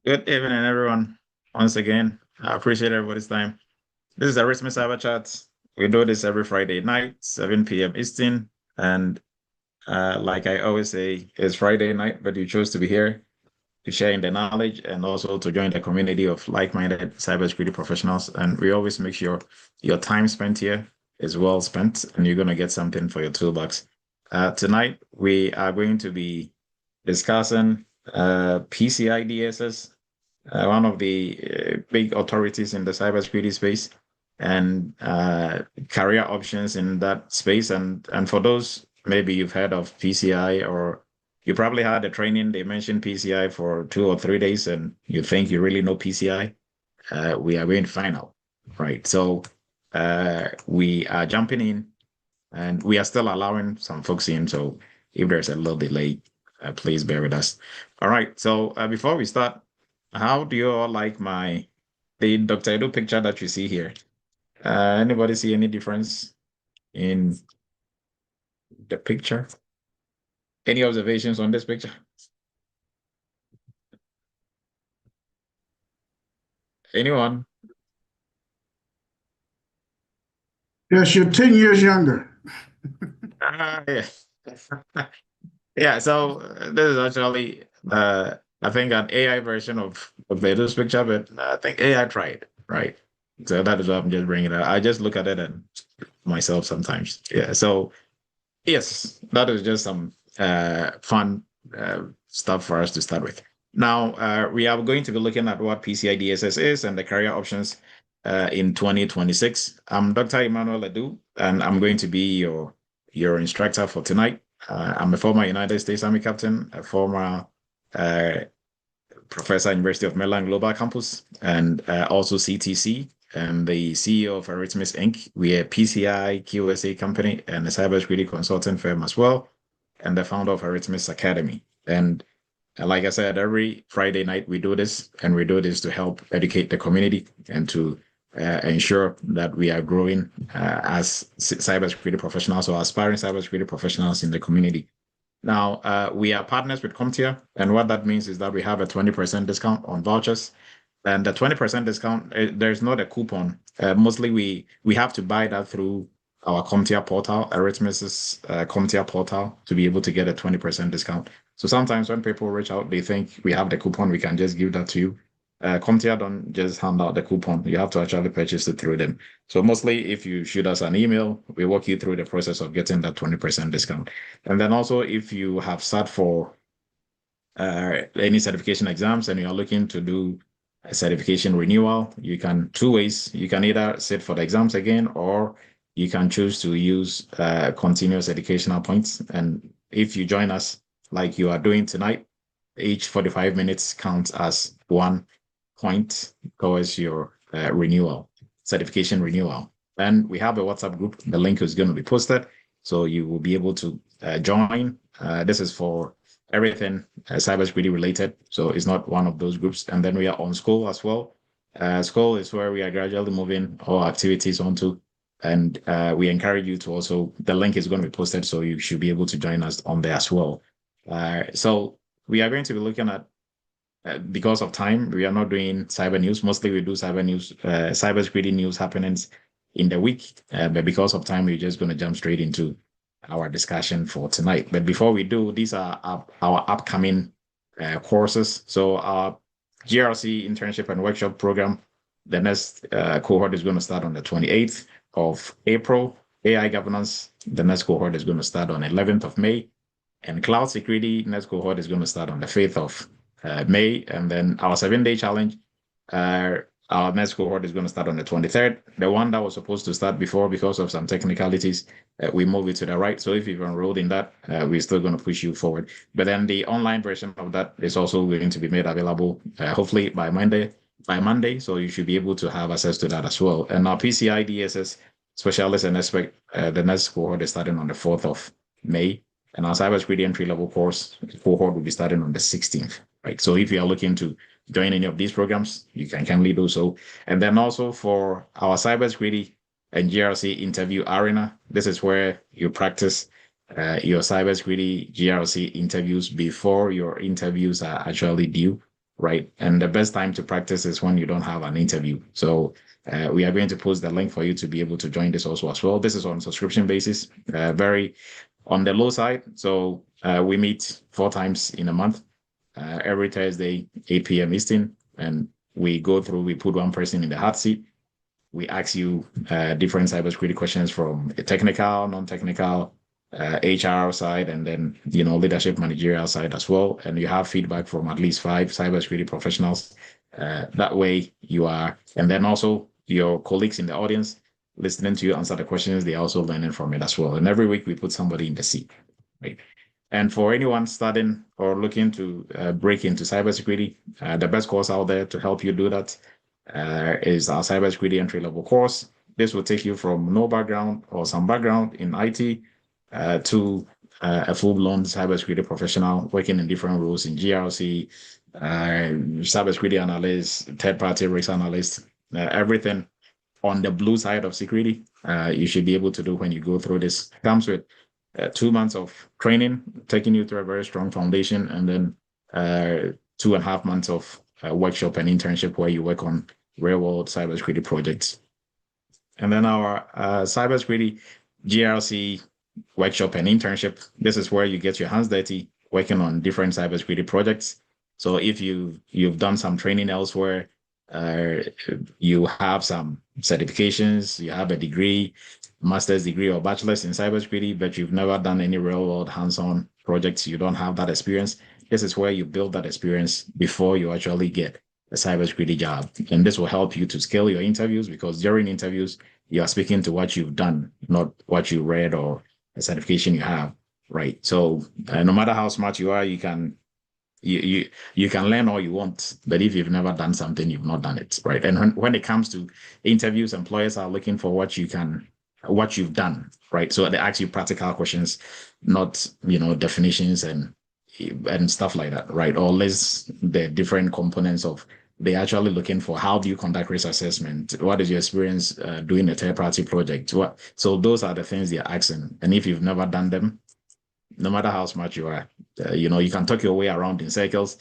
Good evening, everyone. Once again, I appreciate everybody's time. This is Eretmis Cyber Chat. We do this every Friday night, 7 p.m. Eastern. And like I always say, it's Friday night, but you chose to be here to share in the knowledge and also to join the community of like-minded cybersecurity professionals. And we always make sure your time spent here is well spent and you're going to get something for your toolbox. Tonight, we are going to be discussing PCI DSS, one of the big authorities in the cybersecurity space, and career options in that space. And for those, maybe you've heard of PCI, or you probably had a training. They mentioned PCI for 2 or 3 days, and you think you really know PCI. We are going to find out, right? So we are jumping in, and we are still allowing some folks in. So if there's a little delay, please bear with us. All right. So before we start, how do you all like the Dr. Edu picture that you see here? Anybody see any difference in the picture? Any observations on this picture? Anyone? Yes, you're 10 years younger. Yeah. Yeah, so this is actually I think an AI version of Edu's picture, but I think AI tried, right? So that is why I'm just bringing it up. I just look at it and myself sometimes. Yeah. So yes, that is just some fun stuff for us to start with. Now, we are going to be looking at what PCI DSS is and the career options in 2026. I'm Dr. Emmanuel Edu, and I'm going to be your instructor for tonight. I'm a former United States Army captain, a former uh, professor at University of Maryland Global Campus, and also CTC. And the CEO of Eretmis Inc. We're a PCI QSA company and a cybersecurity consulting firm as well, and the founder of Eretmis Academy. And like I said, every Friday night we do this, and we do this to help educate the community and to ensure that we are growing as cybersecurity professionals or aspiring cybersecurity professionals in the community. Now, we are partners with CompTIA, and what that means is that we have a 20% discount on vouchers. And the 20% discount, there's not a coupon. Mostly we have to buy that through our CompTIA portal, Eretmis's CompTIA portal, to be able to get a 20% discount. So sometimes when people reach out, they think we have the coupon, we can just give that to you. CompTIA don't just hand out the coupon. You have to actually purchase it through them. So mostly if you shoot us an email, we walk you through the process of getting that 20% discount. And then also if you have sat for any certification exams and you are looking to do a certification renewal, you can two ways. You can either sit for the exams again, or you can choose to use continuous educational points. And if you join us like you are doing tonight, each 45 minutes counts as 1 point towards your certification renewal. And we have a WhatsApp group. The link is going to be posted, so you will be able to join. This is for everything cybersecurity related. So it's not one of those groups. And then we are on School as well. School is where we are gradually moving all activities onto. And we encourage you to also, the link is going to be posted, so you should be able to join us on there as well. So we are going to be looking at, because of time, we are not doing cyber news. Mostly we do cyber news, cybersecurity news happenings in the week. But because of time, we're just going to jump straight into our discussion for tonight. But before we do, these are our upcoming courses. So our GRC internship and workshop program, the next cohort is going to start on the 28th of April. AI governance, the next cohort is going to start on 11th of May. And cloud security, next cohort is going to start on the 5th of May. And then our 7-day challenge, our next cohort is going to start on the 23rd. The one that was supposed to start before, because of some technicalities, we move it to the right. So if you've enrolled in that, we're still going to push you forward. But then the online version of that is also going to be made available, hopefully by Monday. So you should be able to have access to that as well. And our PCI DSS specialist and expert, the next cohort is starting on the 4th of May. And our cybersecurity entry-level cohort will be starting on the 16th, right? So if you are looking to join any of these programs, you can kindly do so. And then also for our cybersecurity and GRC interview arena, this is where you practice your cybersecurity GRC interviews before your interviews are actually due. right? And the best time to practice is when you don't have an interview. So we are going to post the link for you to be able to join this also as well. This is on subscription basis, very on the low side. So we meet 4 times in a month, every Thursday, 8 p.m. Eastern, and we put one person in the hot seat. We ask you different cybersecurity questions from a technical, non-technical, HR side, and then leadership managerial side as well. And you have feedback from at least 5 cybersecurity professionals. That way and then also your colleagues in the audience listening to you answer the questions, they're also learning from it as well. And every week we put somebody in the seat, right? And for anyone starting or looking to break into cybersecurity, the best course out there to help you do that is our cybersecurity entry-level course. This will take you from no background or some background in IT to a full-blown cybersecurity professional working in different roles in GRC, cybersecurity analyst, third-party risk analyst, everything on the blue side of security. You should be able to do when you go through this. It comes with 2 months of training, taking you through a very strong foundation, and then 2.5 months of workshop and internship where you work on real-world cybersecurity projects. And then our cybersecurity GRC workshop and internship. This is where you get your hands dirty working on different cybersecurity projects. So if you've done some training elsewhere, you have some certifications, you have a degree, master's degree or bachelor's in cybersecurity, but you've never done any real-world hands-on projects, you don't have that experience. This is where you build that experience before you actually get a cybersecurity job. And this will help you to scale your interviews, because during interviews, you are speaking to what you've done, not what you read or a certification you have, right? So no matter how smart you are, you can learn all you want, but if you've never done something, you've not done it, right? And when it comes to interviews, employers are looking for what you've done, right? So they ask you practical questions, not definitions and stuff like that, right? Or list the different components of. They're actually looking for how do you conduct risk assessment? What is your experience doing a third-party project? So those are the things they're asking. And if you've never done them, no matter how smart you are, you can talk your way around in circles,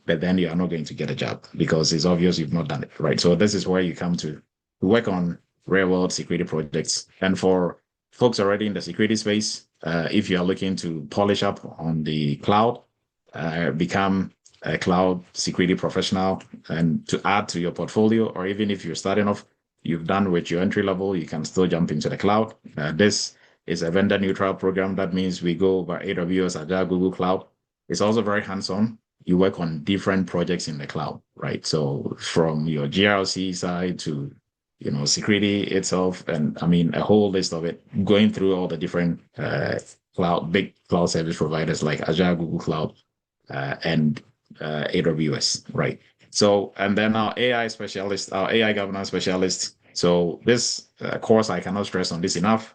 but then you are not going to get a job because it's obvious you've not done it, right? So this is where you come to work on real-world security projects. And for folks already in the security space, if you are looking to polish up on the cloud, become a cloud security professional, and to add to your portfolio, or even if you're starting off, you've done with your entry level, you can still jump into the cloud. This is a vendor neutral program. That means we go over AWS, Azure, Google Cloud. It's also very hands-on. You work on different projects in the cloud, right? So from your GRC side to security itself, and I mean a whole list of it, going through all the different big cloud service providers like Azure, Google Cloud, and AWS, right? So, and then our AI specialist, our AI governance specialist. So this course, I cannot stress on this enough.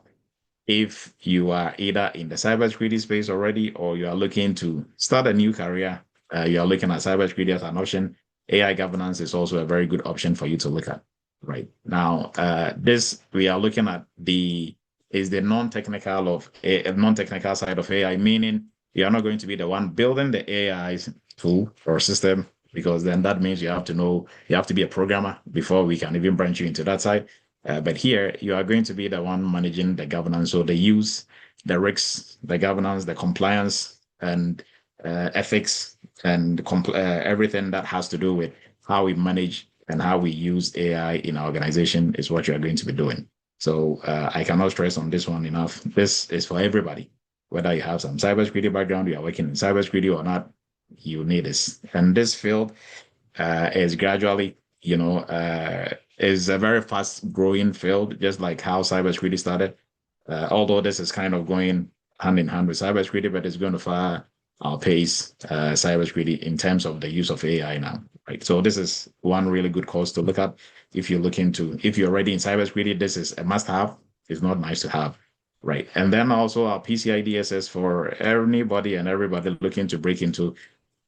If you are either in the cybersecurity space already, or you are looking to start a new career, you are looking at cybersecurity as an option, AI governance is also a very good option for you to look at. Right now, this we are looking at the non-technical side of AI, meaning you are not going to be the one building the AI tool or system, because then that means you have to be a programmer before we can even branch you into that side. But here you are going to be the one managing the governance, so the use, the risks, the governance, the compliance, and ethics, and everything that has to do with how we manage and how we use AI in our organization is what you are going to be doing. So I cannot stress on this one enough. This is for everybody. Whether you have some cybersecurity background, you are working in cybersecurity or not, you need this. And this field is gradually, is a very fast growing field, just like how cybersecurity started. Although this is kind of going hand in hand with cybersecurity, but it's going to far outpace cybersecurity in terms of the use of AI now, right? So this is one really good course to look at if you're already in cybersecurity. This is a must-have. It's not nice to have, right? And then also our PCI DSS for anybody and everybody looking to break into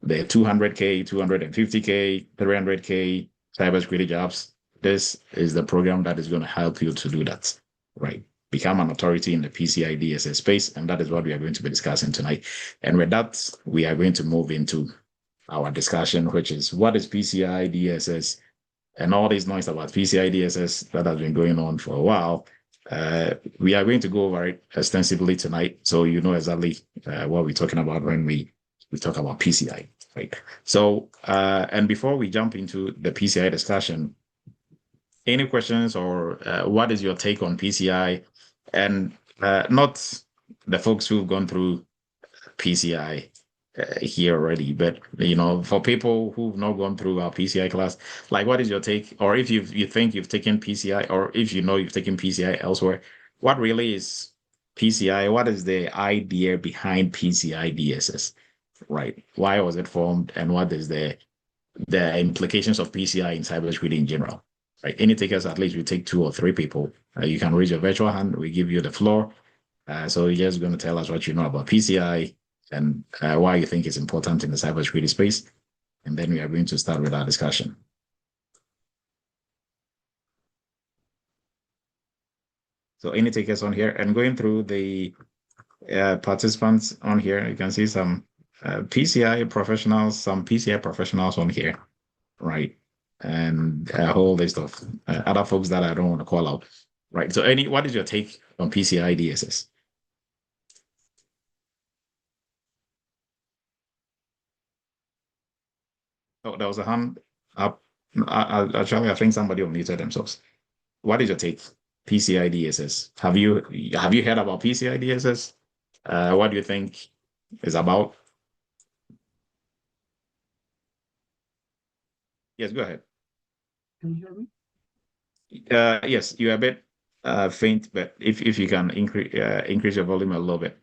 the 200K, 250K, 300K cybersecurity jobs. This is the program that is going to help you to do that, right? Become an authority in the PCI DSS space. And that is what we are going to be discussing tonight. And with that, we are going to move into our discussion, which is what is PCI DSS and all this noise about PCI DSS that has been going on for a while. We are going to go over it extensively tonight, so you know exactly what we're talking about when we talk about PCI, right? So, and before we jump into the PCI discussion, any questions or what is your take on PCI? And not the folks who've gone through PCI here already, but for people who've not gone through our PCI class, like what is your take? Or if you think you've taken PCI, or if you know you've taken PCI elsewhere, what really is PCI? What is the idea behind PCI DSS? Right? Why was it formed, and what is the implications of PCI in cybersecurity in general? Right? Any takers, at least we take 2 or 3 people. You can raise your virtual hand. We give you the floor. So you're just going to tell us what you know about PCI and why you think it's important in the cybersecurity space. And then we are going to start with our discussion. So any takers on here, and going through the participants on here, you can see some PCI professionals, some PCI professionals on here, right? And a whole list of other folks that I don't want to call out, right? So what is your take on PCI DSS? Oh, there was a hand up. Actually, I think somebody unmuted themselves. What is your take? PCI DSS. Have you heard about PCI DSS? What do you think is about? Yes, go ahead. Can you hear me? Yes, you're a bit faint, but if you can increase your volume a little bit.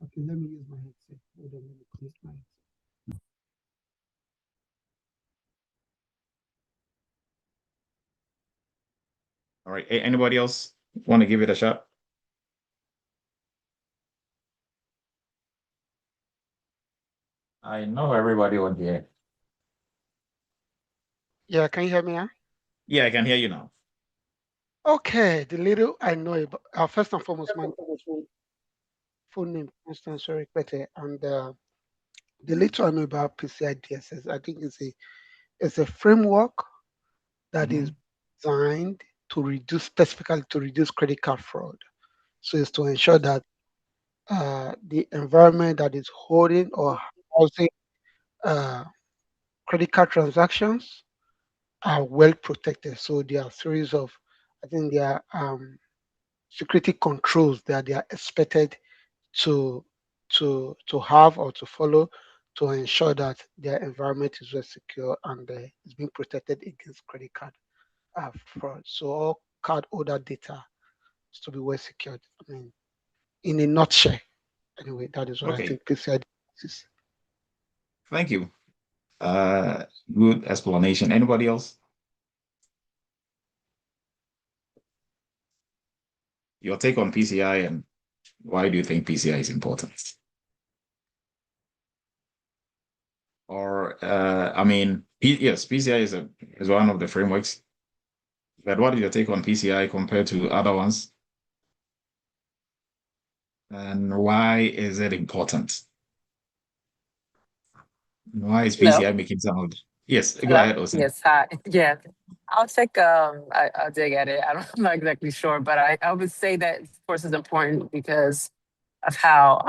Okay, let me use my headset. Hold on, let me close my headset. All right. Anybody else want to give it a shot? I know everybody on here. Yeah, can you hear me now? Yeah, I can hear you now. Okay, the little I know about, first and foremost, my full name, Constance Sorikpete, and the little I know about PCI DSS, I think it's a framework that is designed to reduce, specifically to reduce credit card fraud. So it's to ensure that the environment that is holding or housing uh, credit card transactions are well protected. So there are a series of, I think there are security controls that they are expected to to have or to follow to ensure that their environment is well secure and is being protected against credit card fraud. So all card holder data is to be well secured. I mean, in a nutshell, anyway, that is what I Okay. think PCI is. Thank you. Good explanation. Anybody else? Your take on PCI, and why do you think PCI is important? Or I mean, yes, PCI is one of the frameworks. But what is your take on PCI compared to other ones? And why is it important? Why is Hello. PCI making sound? Yes, go Hello. ahead, Osin. Yes. Hi. Yeah. I'll take. I'll dig at it. I'm not exactly sure, but I would say that of course is important because of how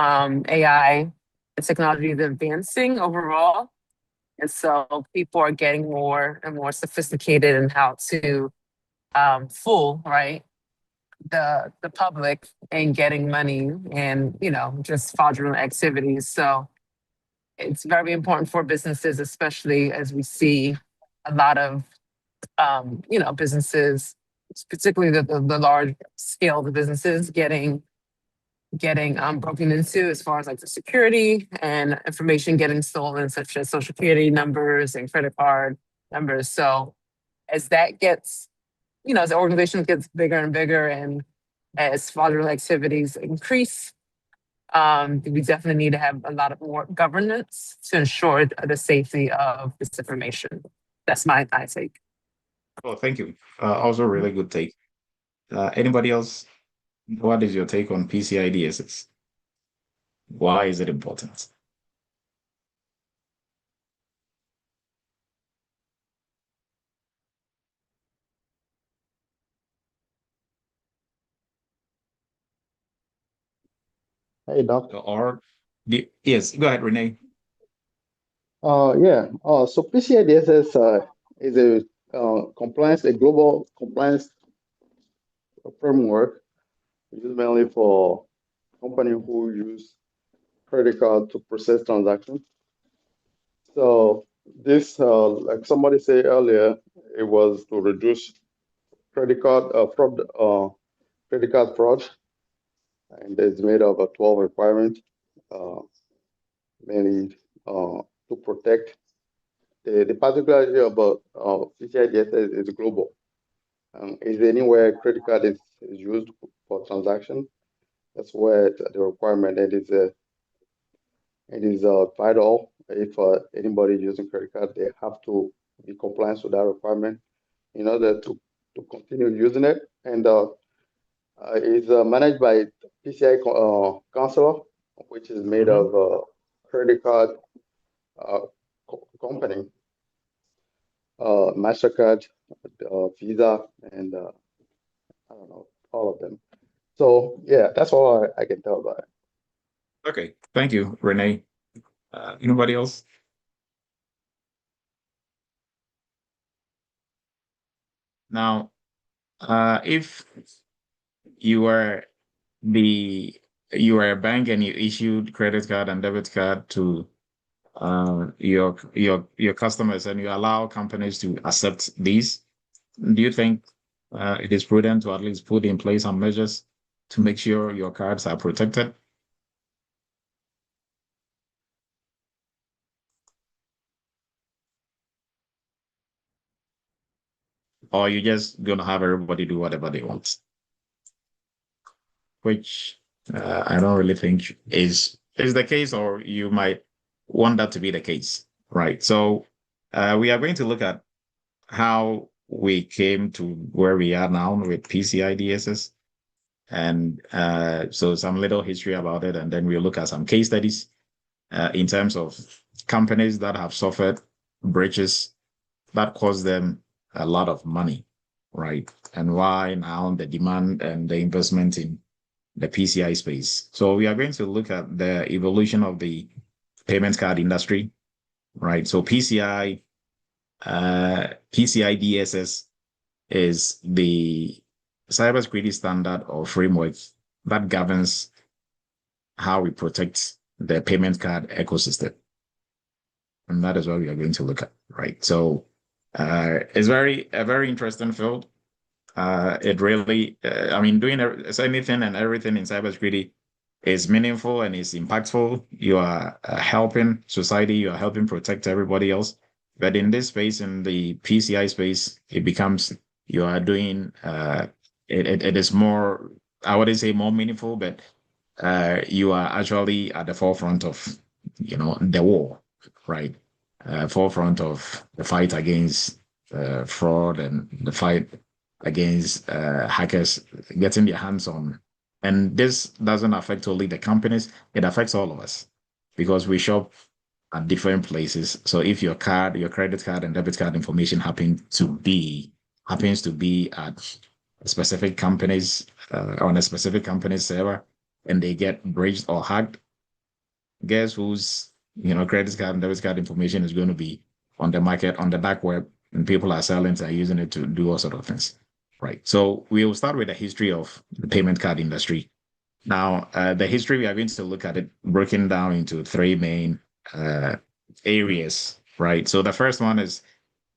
AI and technology is advancing overall, and so people are getting more and more sophisticated in how to fool right the public and getting money and just fraudulent activities. So it's very important for businesses, especially as we see a lot of businesses, particularly the large scale of the businesses getting broken into as far as like the security and information getting stolen, such as social security numbers and credit card numbers. So as that gets, as the organization gets bigger and bigger and as fraudulent activities increase, we definitely need to have a lot of more governance to ensure the safety of this information. That's my take. Oh, thank you. Also, really good take. Anybody else? What is your take on PCI DSS? Why is it important? Hey, Doc. Or yes, go ahead, Renee. Yeah. So PCI DSS is a compliance, a global compliance framework used mainly for companies who use credit card to process transactions. So this, like somebody said earlier, it was to reduce credit card fraud, and it's made of 12 requirements, uh, mainly to protect. The particularity about PCI DSS is global. Is anywhere credit card is used for transaction, that's where the requirement it is vital. If anybody using credit card, they have to be compliant with that requirement in order to continue using it. And it's managed by PCI counselor, which is made Mhm. of credit card uh, company, Mastercard, Visa, and I don't know, all of them. So yeah, that's all I can tell about it. Okay, thank you, Renee. Anybody else? Now, if you were the you were a bank and you issued credit card and debit card to your customers and you allow companies to accept these, do you think it is prudent to at least put in place some measures to make sure your cards are protected? Or you just gonna have everybody do whatever they want? Which I don't really think is the case, or you might want that to be the case, right? So we are going to look at how we came to where we are now with PCI DSS, and so some little history about it, and then we'll look at some case studies in terms of companies that have suffered breaches that cost them a lot of money, right? And why now the demand and the investment in the PCI space. So we are going to look at the evolution of the payment card industry, right? So PCI DSS is the cybersecurity standard or framework that governs how we protect the payment card ecosystem. And that is what we are going to look at, right? So it's a very interesting field. It really, I mean, doing anything and everything in cybersecurity is meaningful and is impactful. You are helping society, you are helping protect everybody else. But in this space, in the PCI space, it becomes you are doing it is more, I wouldn't say more meaningful, but you are actually at the forefront of the war, right? Forefront of the fight against fraud and the fight against hackers getting their hands on. And this doesn't affect only the companies, it affects all of us because we shop at different places. So if your card, your credit card and debit card information happens to be at a specific company's on a specific company's server and they get breached or hacked, guess whose credit card and debit card information is going to be on the market on the dark web, and people are selling it and using it to do all sort of things, right? So we will start with the history of the payment card industry. Now, the history we are going to look at it broken down into three main uh, areas, right? So the first one is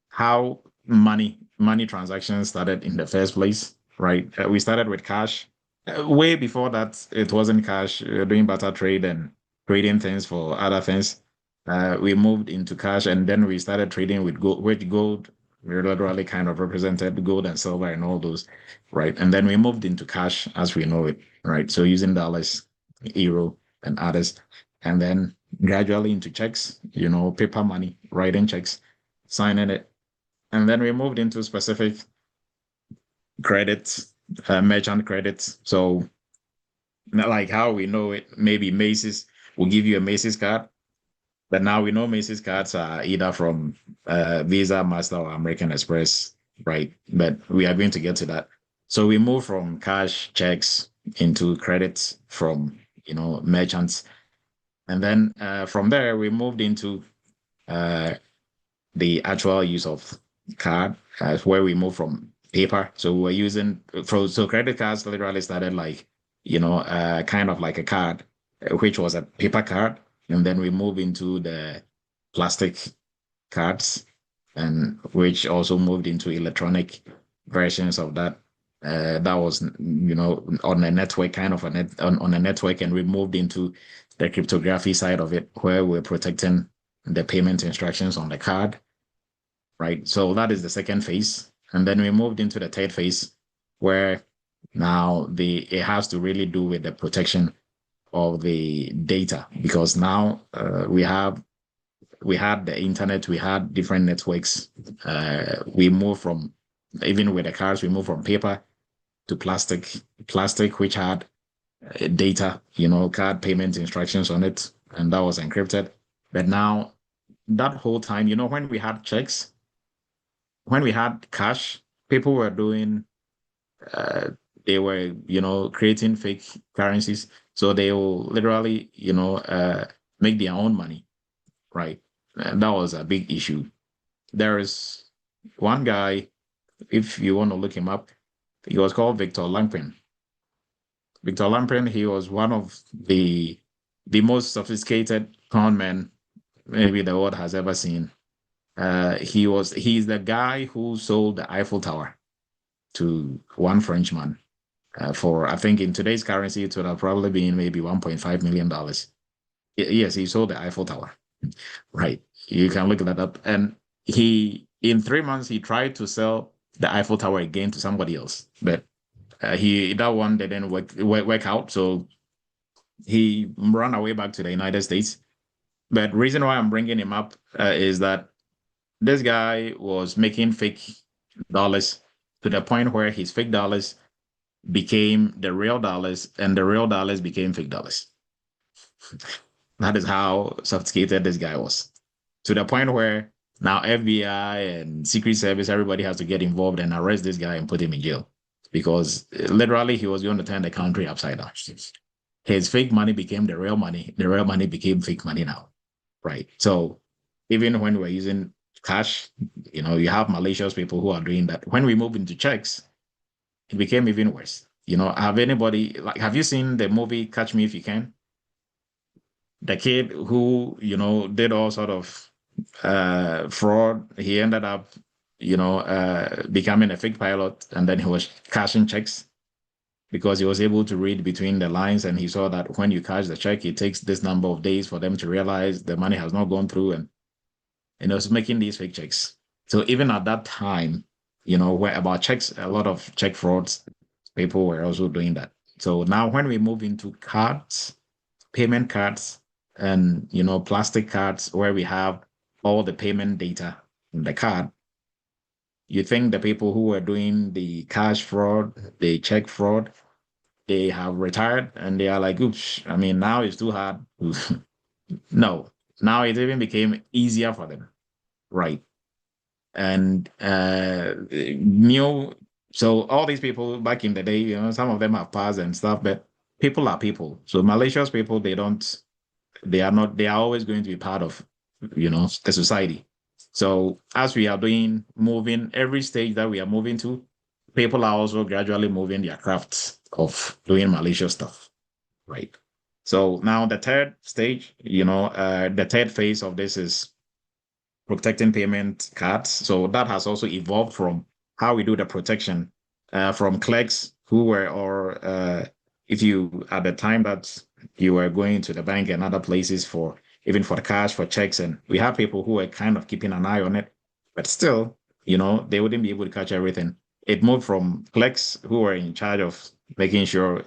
how money transactions started in the first place, right? We started with cash. Way before that, it wasn't cash. We were doing barter trade and trading things for other things. We moved into cash, and then we started trading with gold, which gold literally kind of represented gold and silver and all those, right? And then we moved into cash as we know it, right? So using dollars, euro, and others, and then gradually into checks, paper money, writing checks, signing it, and then we moved into specific credits, merchant credits. So, not like how we know it, maybe Macy's will give you a Macy's card, but now we know Macy's cards are either from Visa, Master, or American Express, right? But we are going to get to that. So we move from cash checks into credits from merchants. And then from there, we moved into the actual use of card, where we moved from paper. So we were using, so credit cards literally started like, kind of like a card, which was a paper card. And then we moved into the plastic cards, and which also moved into electronic versions of that. That was, on a network, kind of on a network, and we moved into the cryptography side of it, where we're protecting the payment instructions on the card, right? So that is the second phase. And then we moved into the third phase, where now it has to really do with the protection of the data, because now we had the internet, we had different networks. We moved from, even with the cards, we moved from paper to plastic, which had data, card payment instructions on it, and that was encrypted. But now, that whole time, when we had checks, when we had cash, people were doing, they were, creating fake currencies. So they will literally, make their own money, right? And that was a big issue. There is one guy, if you want to look him up, he was called Victor Lamprin. Victor Lamprin, he was one of the most sophisticated con men maybe the world has ever seen. He's the guy who sold the Eiffel Tower to one Frenchman for, I think in today's currency, it would have probably been maybe $1.5 million. Yes, he sold the Eiffel Tower. Right. You can look that up. And in 3 months, he tried to sell the Eiffel Tower again to somebody else, but that one didn't work out. So he ran away back to the United States. But the reason why I'm bringing him up is that this guy was making fake dollars to the point where his fake dollars became the real dollars, and the real dollars became fake dollars. That is how sophisticated this guy was, to the point where now FBI and Secret Service, everybody has to get involved and arrest this guy and put him in jail, because literally he was going to turn the country upside down. His fake money became the real money. The real money became fake money now, right? So even when we're using cash, you have malicious people who are doing that. When we move into checks, it became even worse. Have you seen the movie Catch Me If You Can? The kid who, did all sort of fraud, he ended up, becoming a fake pilot, and then he was cashing checks because he was able to read between the lines, and he saw that when you cash the check, it takes this number of days for them to realize the money has not gone through, and he was making these fake checks. So even at that time, where about checks, a lot of check frauds, people were also doing that. So now when we move into cards, payment cards, and plastic cards, where we have all the payment data in the card, you think the people who were doing the cash fraud, the check fraud, they have retired and they are like, oops, I mean, now it's too hard. No, now it even became easier for them, right? And so all these people back in the day, some of them have passed and stuff, but people are people. So malicious people, they are always going to be part of, the society. So as we are moving, every stage that we are moving to, people are also gradually moving their crafts of doing malicious stuff, right? So now the third stage, the third phase of this is protecting payment cards. So that has also evolved from how we do the protection from clerks who were, or if you, at the time that you were going to the bank and other places even for the cash, for checks, and we have people who were kind of keeping an eye on it, but still, they wouldn't be able to catch everything. It moved from clerks who were in charge of making sure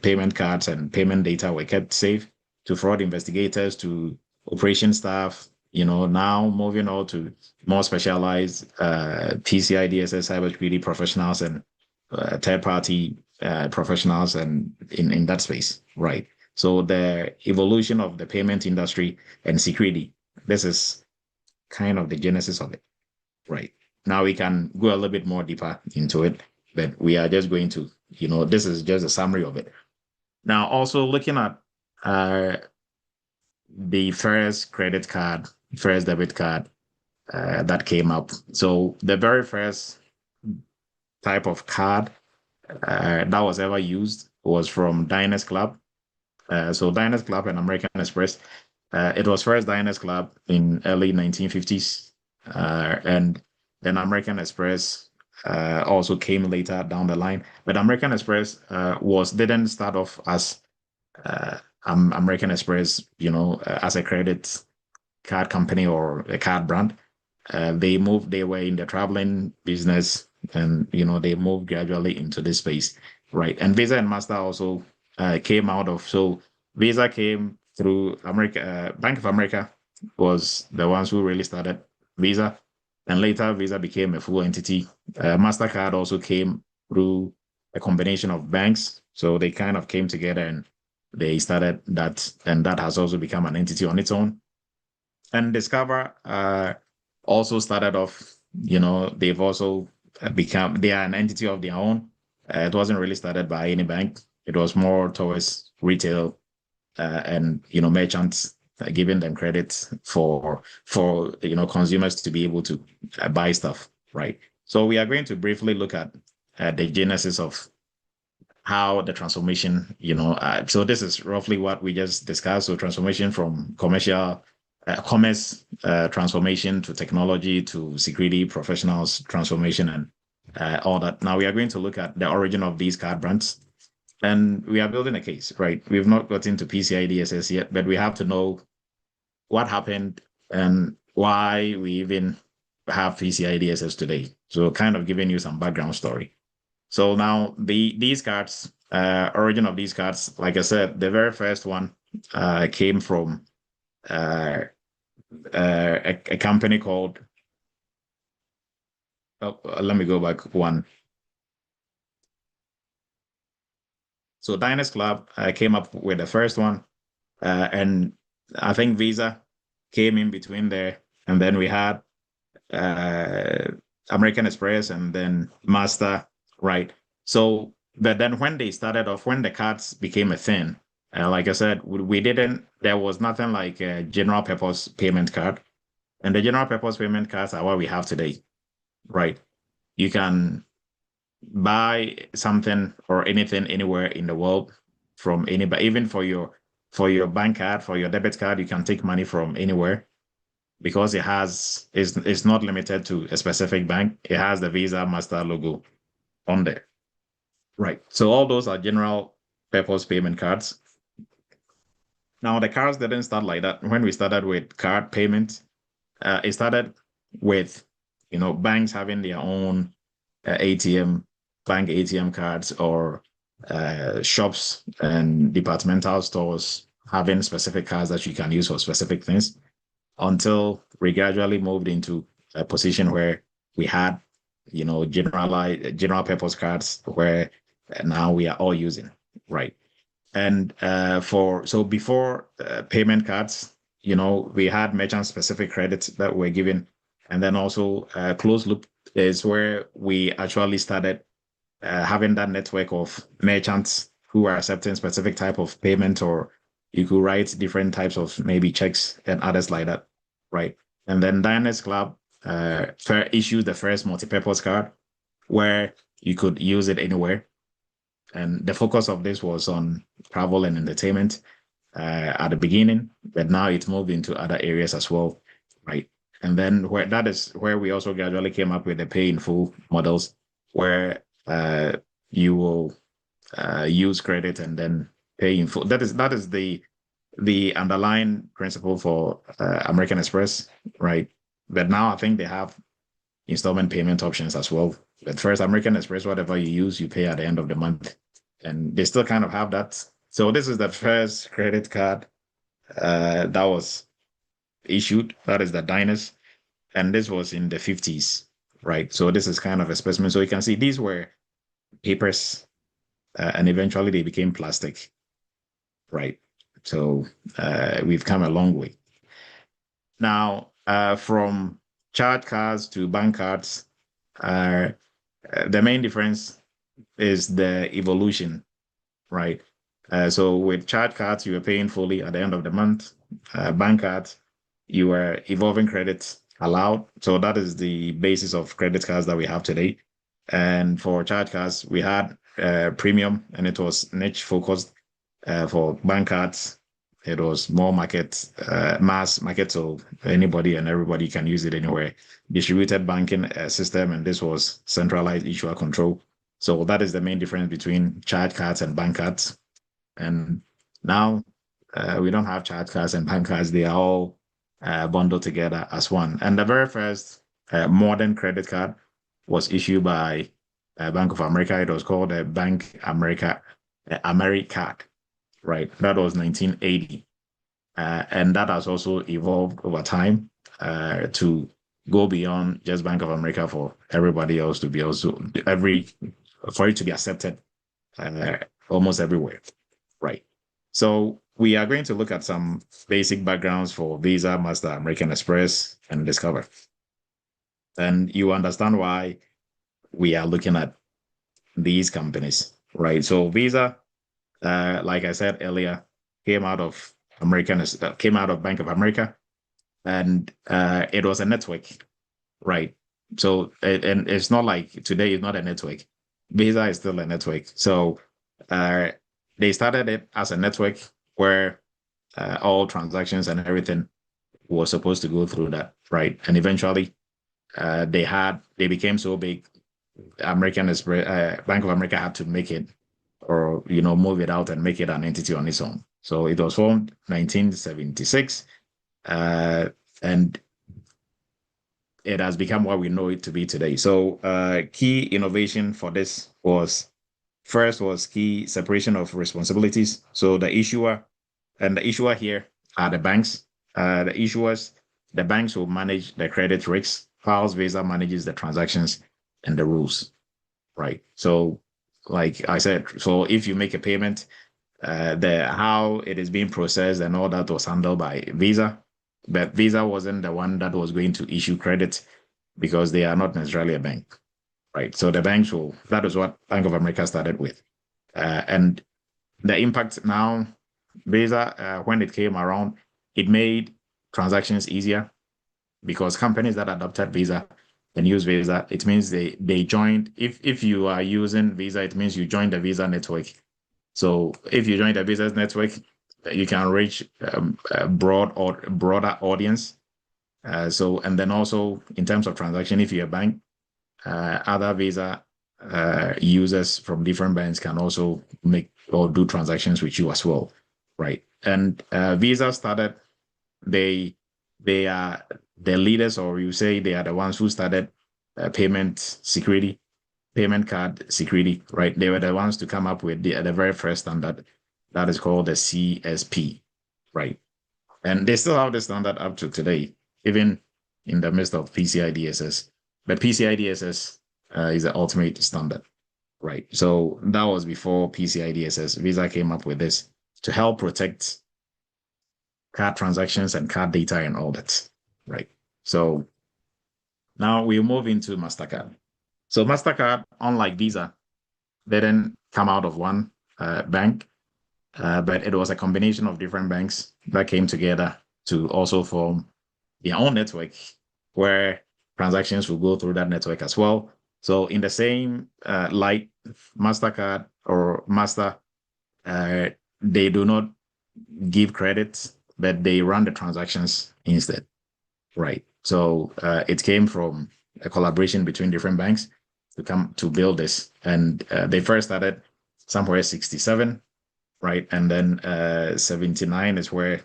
payment cards and payment data were kept safe, to fraud investigators, to operation staff, now moving on to more specialized PCI, DSS, cybersecurity professionals, and third-party professionals, and in that space, right? So the evolution of the payment industry and security, this is kind of the genesis of it, right? Now we can go a little bit more deeper into it, but we are just going to, this is just a summary of it. Now, also looking at the first credit card, first debit card that came up. So the very first type of card that was ever used was from Diners Club. So Diners Club and American Express. It was first Diners Club in early 1950s, and then American Express also came later down the line. But American Express didn't start off as American Express, as a credit card company or a card brand. They were in the traveling business, and they moved gradually into this space, right? And Visa and Master also came out of. So Visa came through America. Bank of America was the ones who really started Visa, and later Visa became a full entity. Mastercard also came through a combination of banks, so they kind of came together and they started that, and that has also become an entity on its own. And Discover also started off, they've also they are an entity of their own. It wasn't really started by any bank. It was more towards retail and, merchants giving them credit for consumers to be able to buy stuff, right? So we are going to briefly look at the genesis of how the transformation, so this is roughly what we just discussed. So transformation from commerce transformation to technology to security professionals transformation and all that. Now we are going to look at the origin of these card brands, and we are building a case, right? We've not got into PCI DSS yet, but we have to know what happened and why we even have PCI DSS today. So kind of giving you some background story. So now these cards, origin of these cards, like I said, the very first one came from a company called, let me go back one. So Diners Club came up with the first one, and I think Visa came in between there, and then we had American Express and then Master, right? So, but then when they started off, when the cards became a thing, like I said, there was nothing like a general purpose payment card. And the general purpose payment cards are what we have today, right? You can buy something or anything anywhere in the world from anybody, even for your bank card, for your debit card, you can take money from anywhere because it's not limited to a specific bank. It has the Visa Master logo on there. Right. So all those are general purpose payment cards. Now the cards didn't start like that. When we started with card payment, it started with banks having their own bank ATM cards, or shops and departmental stores having specific cards that you can use for specific things, until we gradually moved into a position where we had general purpose cards where now we are all using, right? And before payment cards, we had merchant specific credits that were given, and then also closed loop is where we actually started having that network of merchants who are accepting specific type of payment, or you could write different types of maybe checks and others like that, right? And then Diners Club issued the first multi-purpose card where you could use it anywhere. And the focus of this was on travel and entertainment at the beginning, but now it's moved into other areas as well, right? And then that is where we also gradually came up with the pay in full models, where you will use credit and then pay in full. That is the underlying principle for American Express, right? But now I think they have installment payment options as well. But first, American Express, whatever you use, you pay at the end of the month, and they still kind of have that. So this is the first credit card that was issued. That is the Diners, and this was in the 50s, right? So this is kind of a specimen. So you can see these were papers, and eventually they became plastic, right? So we've come a long way. Now, from charge cards to bank cards, the main difference is the evolution, right? So with charge cards, you were paying fully at the end of the month. Bank cards, you were evolving credits allowed. So that is the basis of credit cards that we have today. And for charge cards, we had premium, and it was niche focused. For bank cards, it was more mass market, so anybody and everybody can use it anywhere. Distributed banking system, and this was centralized issuer control. So that is the main difference between charge cards and bank cards. And now we don't have charge cards and bank cards; they are all bundled together as one. And the very first modern credit card was issued by Bank of America. It was called a Bank America Americard, right? That was 1980. And that has also evolved over time to go beyond just Bank of America for everybody else to be also for it to be accepted almost everywhere, right? So we are going to look at some basic backgrounds for Visa, Master, American Express, and Discover. And you understand why we are looking at these companies, right? So Visa, like I said earlier, came out of Bank of America, and it was a network, right? So and it's not like today it's not a network. Visa is still a network. So they started it as a network where all transactions and everything was supposed to go through that, right? And eventually, they became so big. American Express, Bank of America had to make it, or move it out and make it an entity on its own. So it was formed 1976, and it has become what we know it to be today. So key innovation for this was key separation of responsibilities. So the issuer here are the banks. The banks will manage the credit risks, whilst Visa manages the transactions and the rules, right? So like I said, so if you make a payment, how it is being processed and all that was handled by Visa, but Visa wasn't the one that was going to issue credit because they are not necessarily a bank, right? So the banks that is what Bank of America started with. And the impact now, Visa, when it came around, it made transactions easier because companies that adopted Visa and use Visa, it means they joined. If you are using Visa, it means you joined the Visa network. So if you join the Visa network, you can reach a broader audience. And then also in terms of transaction, if you're a bank, other Visa users from different banks can also make or do transactions with you as well, right? And Visa started, they are the leaders, or you say they are the ones who started payment card security, right? They were the ones to come up with the very first standard that is called the CSP, right? And they still have the standard up to today, even in the midst of PCI DSS. But PCI DSS is the ultimate standard, right? So that was before PCI DSS. Visa came up with this to help protect card transactions and card data and all that, right? So now we move into MasterCard. So MasterCard, unlike Visa, didn't come out of one bank, but it was a combination of different banks that came together to also form their own network where transactions will go through that network as well. So in the same light, MasterCard or Master, they do not give credit, but they run the transactions instead, right? So it came from a collaboration between different banks to come to build this. And they first started somewhere 67, right? And then 79 is where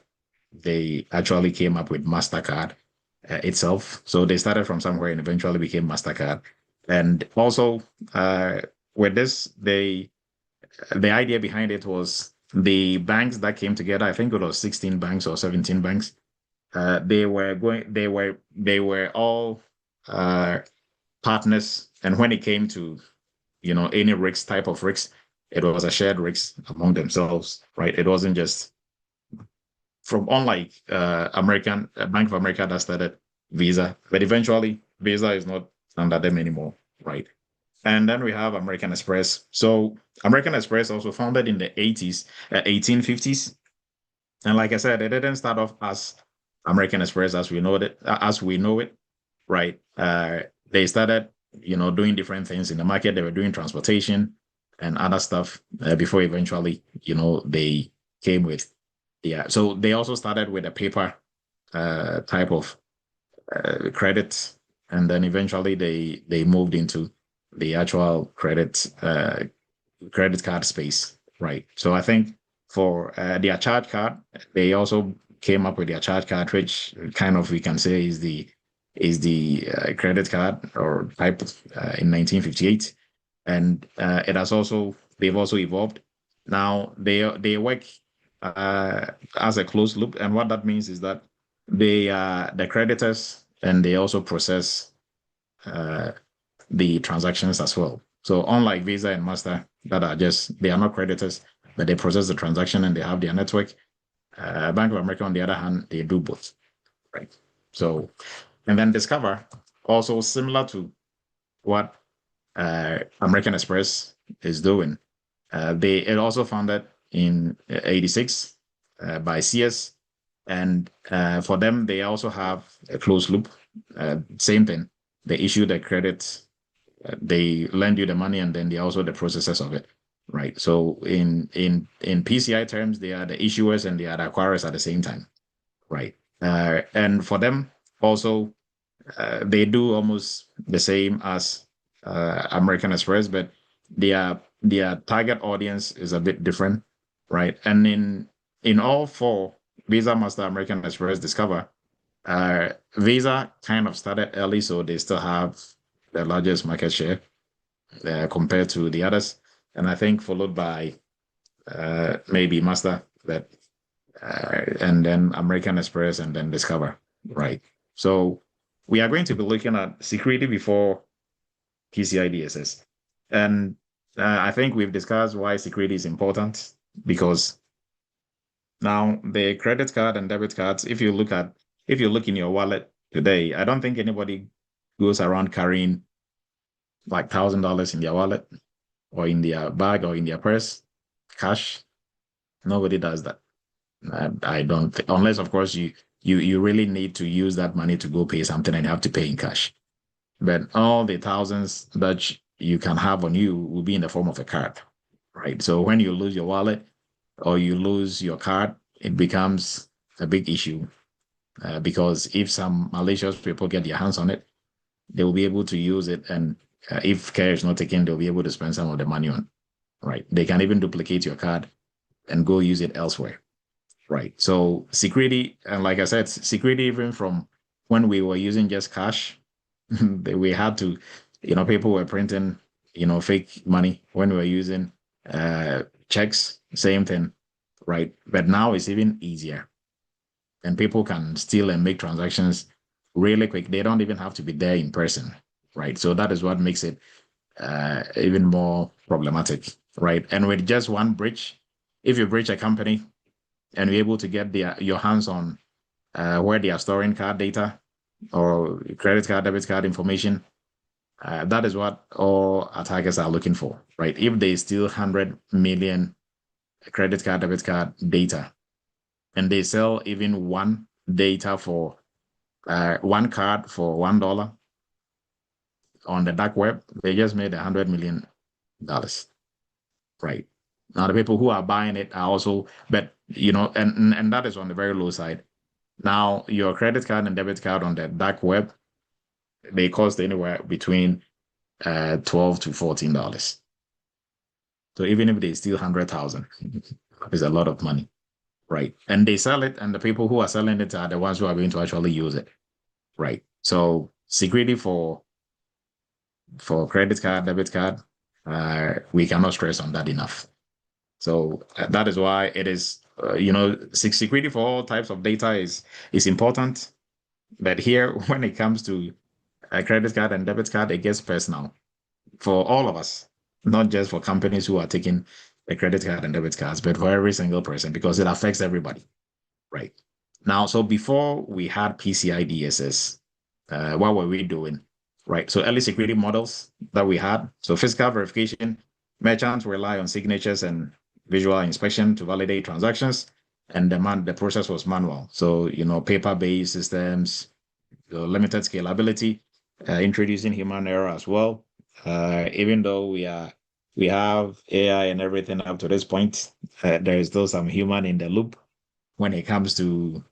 they actually came up with MasterCard itself. So they started from somewhere and eventually became MasterCard. And also with this, the idea behind it was the banks that came together. I think it was 16 banks or 17 banks. They were all partners. And when it came to, any risk, type of risk, it was a shared risk among themselves, right? It wasn't just from, unlike Bank of America that started Visa, but eventually Visa is not under them anymore, right? And then we have American Express. So American Express also founded in the 1850s. And like I said, it didn't start off as American Express as we know it, right? They started, doing different things in the market. They were doing transportation and other stuff before eventually, they came with so they also started with a paper type of credit, and then eventually they moved into the actual credit card space, right? So I think for their charge card, they also came up with their charge card, which kind of we can say is the credit card or type in 1958, and they've also evolved. Now they work as a closed loop, and what that means is that they are the creditors and they also process the transactions as well. So unlike Visa and Master that they are not creditors, but they process the transaction and they have their network. Bank of America, on the other hand, they do both, right? So, and then Discover, also similar to what American Express is doing. It also founded in 86 by CS, and for them, they also have a closed loop. Same thing. They issue the credit, they lend you the money, and then they are also the processors of it, right? So in PCI terms, they are the issuers and they are the acquirers at the same time, right? And for them also, they do almost the same as American Express, but their target audience is a bit different, right? And in all four, Visa, Master, American Express, Discover, Visa kind of started early, so they still have the largest market share compared to the others, and I think followed by maybe Master, and then American Express, and then Discover, right? So we are going to be looking at security before PCI DSS, and I think we've discussed why security is important, because now the credit card and debit cards, if you look in your wallet today, I don't think anybody goes around carrying like $1,000 in their wallet or in their bag or in their purse, cash. Nobody does that. I don't think, unless of course you really need to use that money to go pay something and you have to pay in cash. But all the thousands that you can have on you will be in the form of a card, right? So when you lose your wallet or you lose your card, it becomes a big issue because if some malicious people get their hands on it, they will be able to use it, and if care is not taken, they'll be able to spend some of the money on, right? They can even duplicate your card and go use it elsewhere, right? So security, and like I said, security even from when we were using just cash, we had to, people were printing, fake money when we were using checks, same thing, right? But now it's even easier, and people can steal and make transactions really quick. They don't even have to be there in person, right? So that is what makes it even more problematic, right? And with just one breach, if you breach a company and you're able to get your hands on where they are storing card data or credit card, debit card information, that is what all attackers are looking for, right? If they steal 100 million credit card, debit card data, and they sell even one data for one card for $1 on the dark web, they just made $100 million, right? Now the people who are buying it are also, but and that is on the very low side. Now your credit card and debit card on the dark web, they cost anywhere between $12 to $14. So even if they steal 100,000, it's a lot of money, right? And they sell it, and the people who are selling it are the ones who are going to actually use it, right? So security for credit card, debit card, we cannot stress on that enough. So that is why it is, security for all types of data is important. But here, when it comes to a credit card and debit card, it gets personal for all of us, not just for companies who are taking the credit card and debit cards, but for every single person, because it affects everybody, right? Now, so before we had PCI DSS, what were we doing? right? So early security models that we had. So physical verification, merchants rely on signatures and visual inspection to validate transactions, and the process was manual. So, paper-based systems, limited scalability, introducing human error as well. Even though we have AI and everything up to this point, there is still some human in the loop when it comes to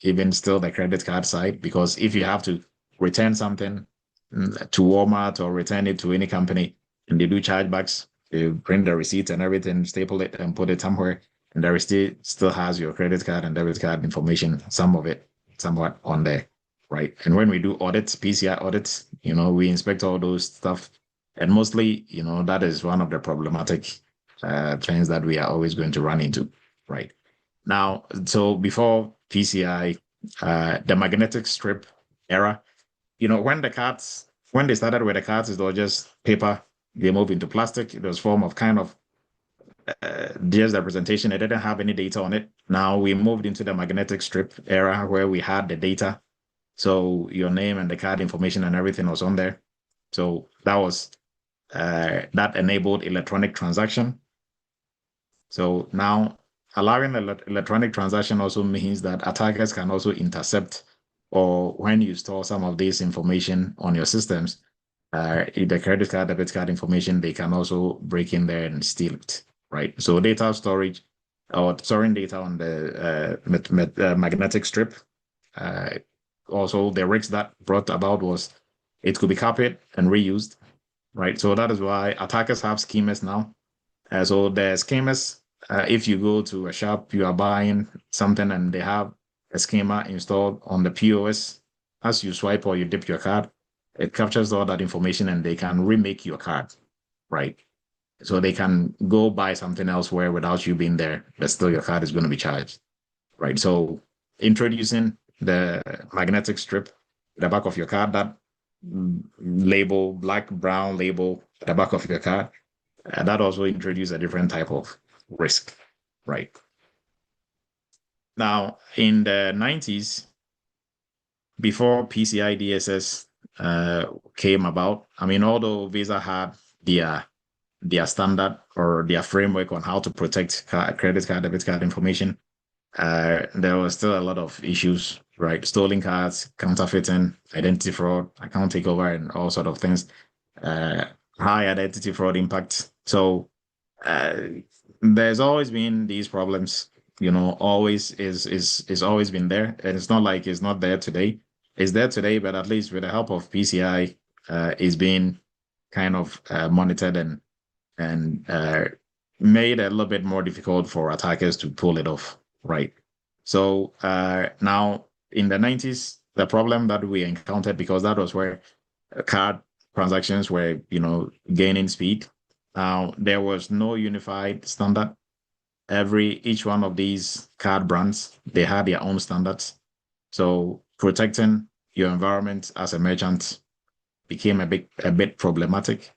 even still the credit card side, because if you have to return something to Walmart or return it to any company and they do chargebacks, you print the receipt and everything, staple it and put it somewhere, and the receipt still has your credit card and debit card information, some of it somewhat on there, right? And when we do audits, PCI audits, we inspect all those stuff. And mostly, that is one of the problematic trends that we are always going to run into, right? Now, so before PCI, the magnetic strip era, when they started with the cards, it was just paper. They moved into plastic. It was form of kind of just the presentation. It didn't have any data on it. Now we moved into the magnetic strip era where we had the data. So your name and the card information and everything was on there. So that enabled electronic transaction. So now allowing electronic transaction also means that attackers can also intercept, or when you store some of this information on your systems, the credit card, debit card information, they can also break in there and steal it, right? So data storage or storing data on the magnetic strip. Also, the risks that brought about was it could be copied and reused, right? So that is why attackers have schemas now. So the schemas, if you go to a shop, you are buying something and they have a schema installed on the POS. As you swipe or you dip your card, it captures all that information and they can remake your card, right? So they can go buy something elsewhere without you being there, but still your card is going to be charged, right? So introducing the magnetic strip at the back of your card, that label, black, brown label at the back of your card, that also introduced a different type of risk, right? Now, in the 90s, before PCI DSS came about, I mean, although Visa had their standard or their framework on how to protect credit card, debit card information, there was still a lot of issues, right? Stolen cards, counterfeiting, identity fraud, account takeover, and all sort of things. High identity fraud impact. So there's always been these problems, always is always been there. And it's not like it's not there today. It's there today, but at least with the help of PCI, is being kind of monitored and made a little bit more difficult for attackers to pull it off, right? So now in the 90s, the problem that we encountered, because that was where card transactions were, gaining speed. Now there was no unified standard. Each one of these card brands, they had their own standards. So protecting your environment as a merchant became a bit problematic,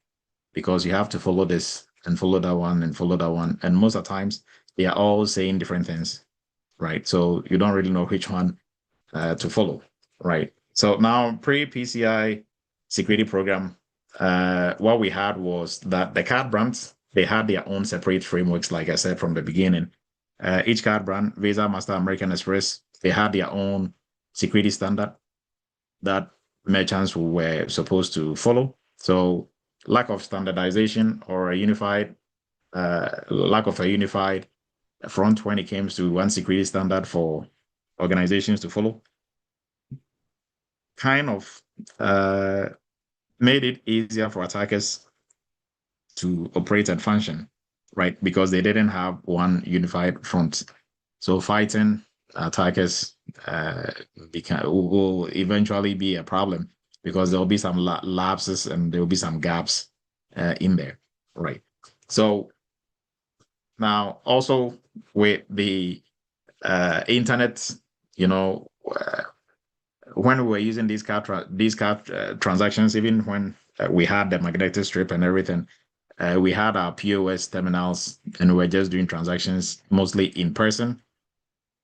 because you have to follow this and follow that one and follow that one. And most of the times they are all saying different things, right? So you don't really know which one to follow, right? So now pre-PCI security program, what we had was that the card brands, they had their own separate frameworks, like I said from the beginning. Each card brand, Visa, Master, American Express, they had their own security standard that merchants were supposed to follow. So lack of standardization or lack of a unified front when it comes to one security standard for organizations to follow kind of made it easier for attackers to operate and function, right? Because they didn't have one unified front. So fighting attackers will eventually be a problem, because there'll be some lapses and there'll be some gaps in there, right? So now also with the internet, when we were using these card transactions, even when we had the magnetic strip and everything, we had our POS terminals and we were just doing transactions mostly in person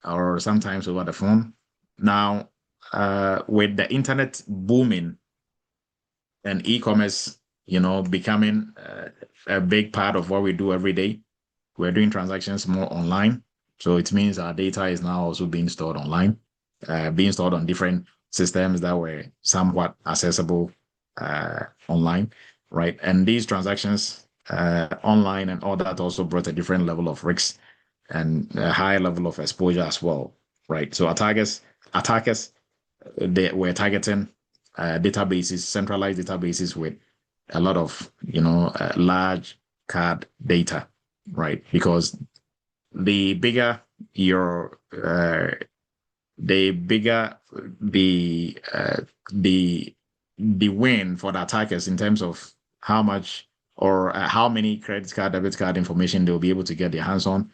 or sometimes over the phone. Now, with the internet booming, and e-commerce, becoming a big part of what we do every day. We're doing transactions more online. So it means our data is now also being stored online, being stored on different systems that were somewhat accessible online, right? And these transactions online and all that also brought a different level of risks and a high level of exposure as well, right? So attackers, they were targeting databases, centralized databases with a lot of, large card data, right? Because the bigger your, the bigger the win for the attackers in terms of how much or how many credit card, debit card information they'll be able to get their hands on,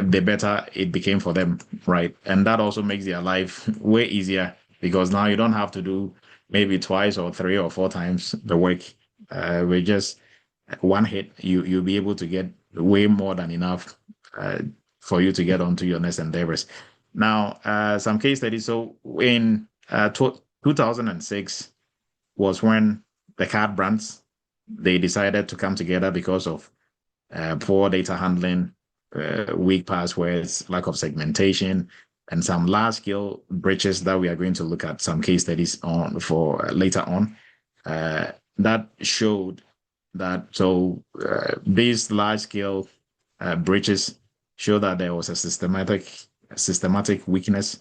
the better it became for them, right? And that also makes their life way easier because now you don't have to do maybe twice or 3 or 4 times the work. With just one hit, you'll be able to get way more than enough for you to get onto your next endeavors. Now, some case studies. So in 2006 was when the card brands, they decided to come together because of poor data handling, weak passwords, lack of segmentation, and some large-scale breaches that we are going to look at some case studies on for later on. That showed that these large-scale breaches show that there was a systematic weakness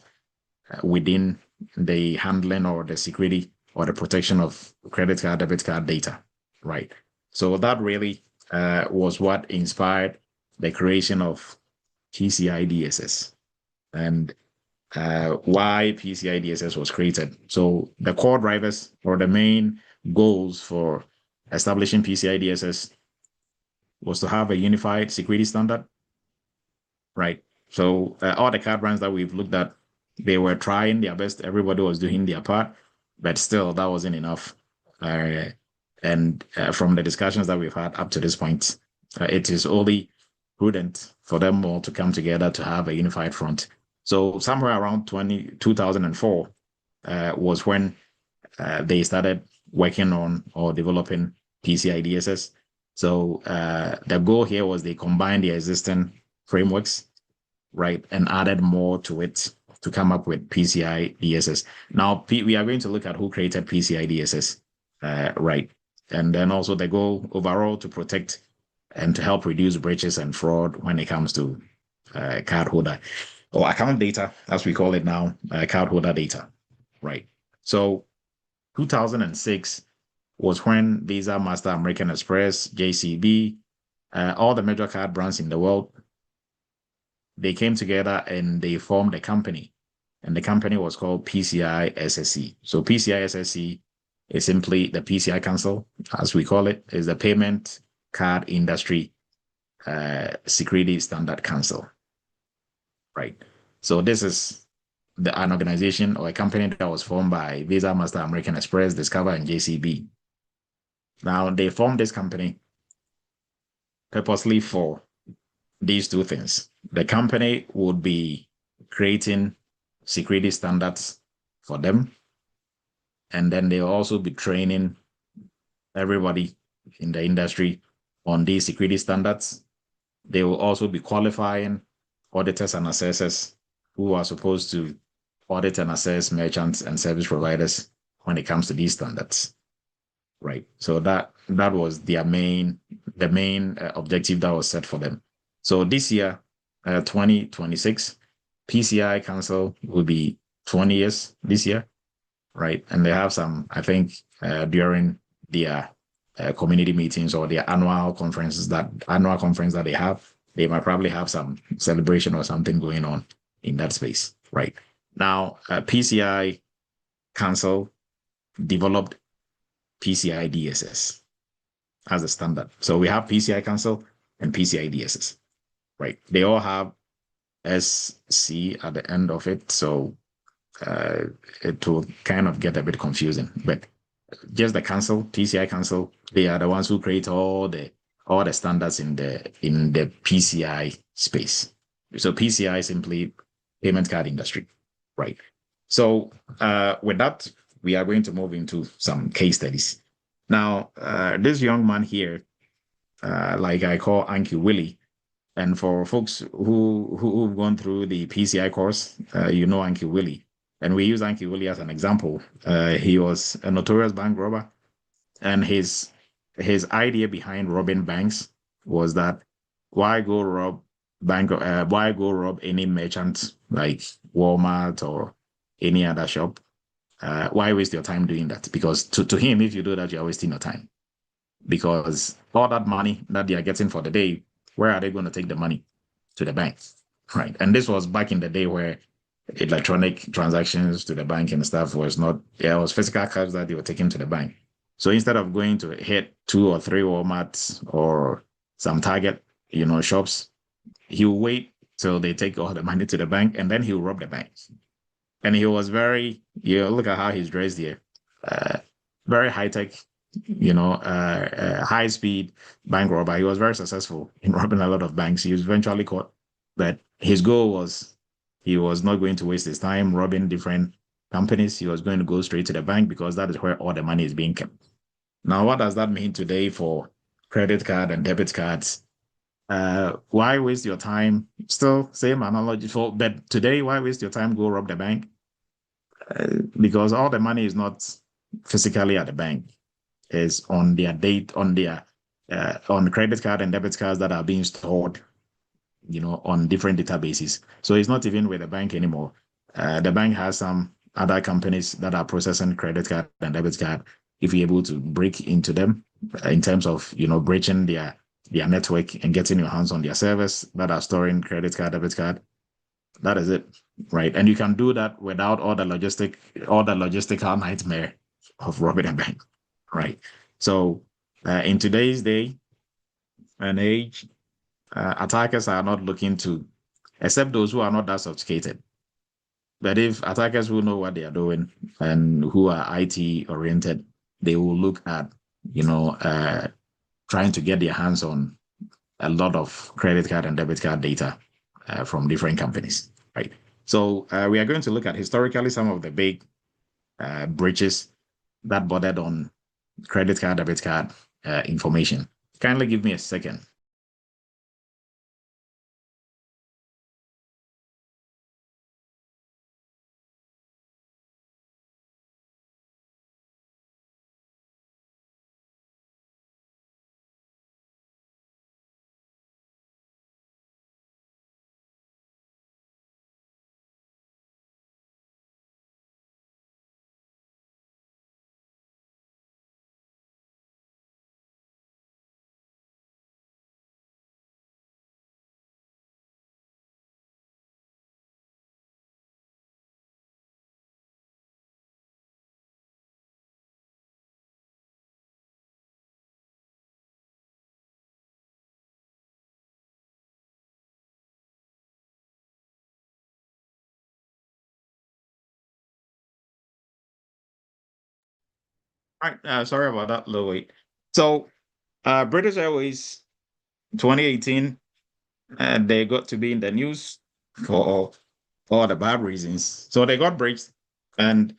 within the handling or the security or the protection of credit card, debit card data, right? So that really was what inspired the creation of PCI DSS and why PCI DSS was created. So the core drivers or the main goals for establishing PCI DSS was to have a unified security standard, right? So all the card brands that we've looked at, they were trying their best. Everybody was doing their part, but still that wasn't enough. And from the discussions that we've had up to this point, it is only prudent for them all to come together to have a unified front. So somewhere around 2004 was when they started working on or developing PCI DSS. So the goal here was they combined the existing frameworks, right, and added more to it to come up with PCI DSS. Now, we are going to look at who created PCI DSS, right? And then also the goal overall to protect and to help reduce breaches and fraud when it comes to cardholder or account data, as we call it now, cardholder data, right? So 2006 was when Visa, Master, American Express, JCB, all the major card brands in the world, they came together and they formed a company. And the company was called PCI SSC. So PCI SSC is simply the PCI Council, as we call it, is the Payment Card Industry Security Standard Council, right? So this is an organization or a company that was formed by Visa, Master, American Express, Discover, and JCB. Now, they formed this company purposely for these two things. The company would be creating security standards for them, and then they'll also be training everybody in the industry on these security standards. They will also be qualifying auditors and assessors who are supposed to audit and assess merchants and service providers when it comes to these standards, right? So that was the main objective that was set for them. So this year, 2026, PCI Council will be 20 years this year, right? And they have some, I think, during their community meetings or their annual conference that they have, they might probably have some celebration or something going on in that space, right? Now, PCI Council developed PCI DSS as a standard. So we have PCI Council and PCI DSS, right? They all have SC at the end of it, so it will kind of get a bit confusing. But just the council, PCI Council, they are the ones who create all the standards in the PCI space. So PCI is simply payment card industry, right? So with that, we are going to move into some case studies. Now, this young man here, like I call Anki Willie, and for folks who've gone through the PCI course, you know Anki Willie, and we use Anki Willie as an example. He was a notorious bank robber, and his idea behind robbing banks was that why go rob why go rob any merchant like Walmart or any other shop? Why waste your time doing that? Because to him, if you do that, you're wasting your time. Because all that money that they are getting for the day, where are they going to take the money? To the bank, right? And this was back in the day where electronic transactions to the bank and stuff was not, it was physical cash that they were taking to the bank. So instead of going to hit 2 or 3 Walmarts or some Target, shops, he'll wait till they take all the money to the bank and then he'll rob the bank. And he was very, look at how he's dressed here. Very high tech, high speed bank robber. He was very successful in robbing a lot of banks. He was eventually caught, but his goal was he was not going to waste his time robbing different companies. He was going to go straight to the bank because that is where all the money is being kept. Now, what does that mean today for credit card and debit cards? Why waste your time? Still same analogy but today, why waste your time? Go rob the bank because all the money is not physically at the bank. Is on their date on their on credit card and debit cards that are being stored, on different databases. So it's not even with the bank anymore. The bank has some other companies that are processing credit card and debit card. If you're able to break into them in terms of breaching their network and getting your hands on their servers that are storing credit card, debit card, that is it, right? And you can do that without all the logistical nightmare of robbing a bank. Right. So in today's day and age, attackers are not looking to, except those who are not that sophisticated. But if attackers who know what they are doing and who are IT oriented, they will look at, trying to get their hands on a lot of credit card and debit card data from different companies. Right. So we are going to look at historically some of the big breaches that bordered on credit card, debit card information. Kindly give me a second. All right, sorry about that little wait. So British Airways 2018, they got to be in the news for all the bad reasons. So they got breached and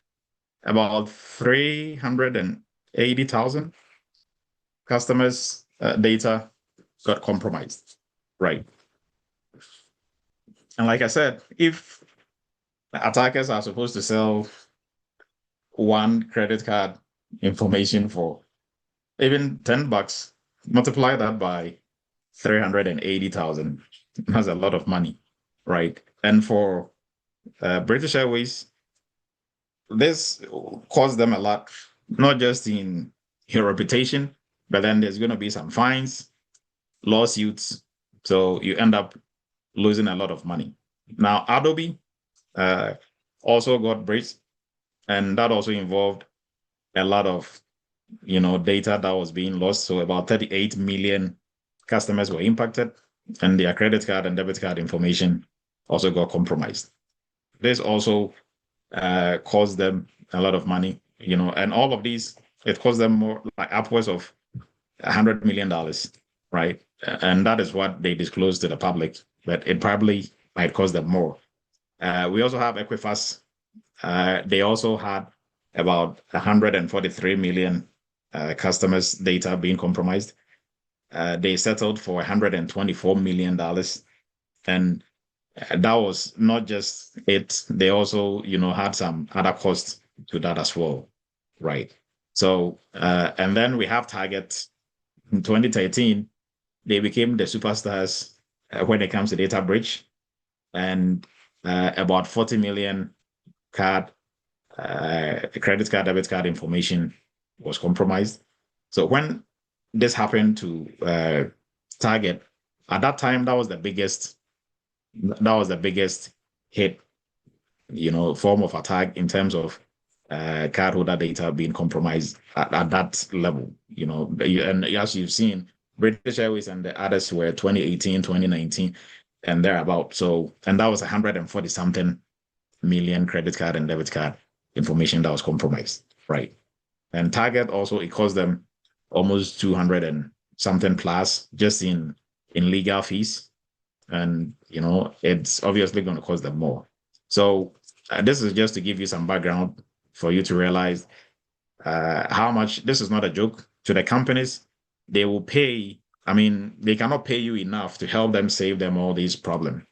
about 380,000 customers' data got compromised. Right. And like I said, if attackers are supposed to sell one credit card information for even $10, multiply that by 380,000. That's a lot of money, right? And for British Airways, this cost them a lot, not just in your reputation, but then there's going to be some fines, lawsuits. So you end up losing a lot of money. Now, Adobe also got breached, and that also involved a lot of data that was being lost. So about 38 million customers were impacted, and their credit card and debit card information also got compromised. This also cost them a lot of money, and all of these, it cost them more like upwards of $100 million, right? And that is what they disclosed to the public, but it probably might cost them more. We also have Equifax. They also had about 143 million customers' data being compromised. They settled for $124 million. And that was not just it. They also, had some other costs to that as well. Right. So, and then we have Target. In 2013, they became the superstars when it comes to data breach, and about 40 million credit card, debit card information was compromised. So when this happened to Target, at that time, that was the biggest hit, form of attack in terms of cardholder data being compromised at that level, and as you've seen, British Airways and the others were 2018, 2019, and thereabout. So, and that was 140 something million credit card and debit card information that was compromised, right? And Target also, it cost them almost 200 and something plus just in legal fees. And, it's obviously going to cost them more. So this is just to give you some background for you to realize how much this is not a joke to the companies. They will pay. I mean, they cannot pay you enough to help them save them all these problems,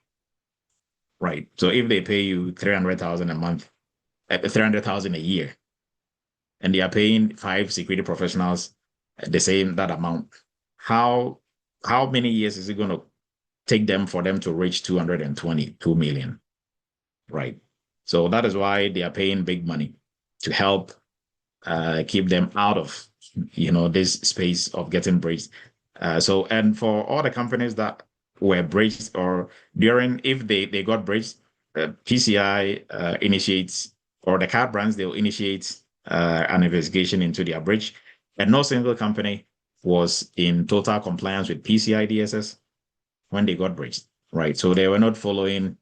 right? So if they pay you 300,000 a month, 300,000 a year, and they are paying 5 security professionals the same that amount, how many years is it going to take them for them to reach 222 million, right? So that is why they are paying big money to help keep them out of, this space of getting breached. So, and for all the companies that were breached or if they got breached, PCI initiates, or the card brands, they'll initiate an investigation into their breach. And no single company was in total compliance with PCI DSS when they got breached, right? So they were not following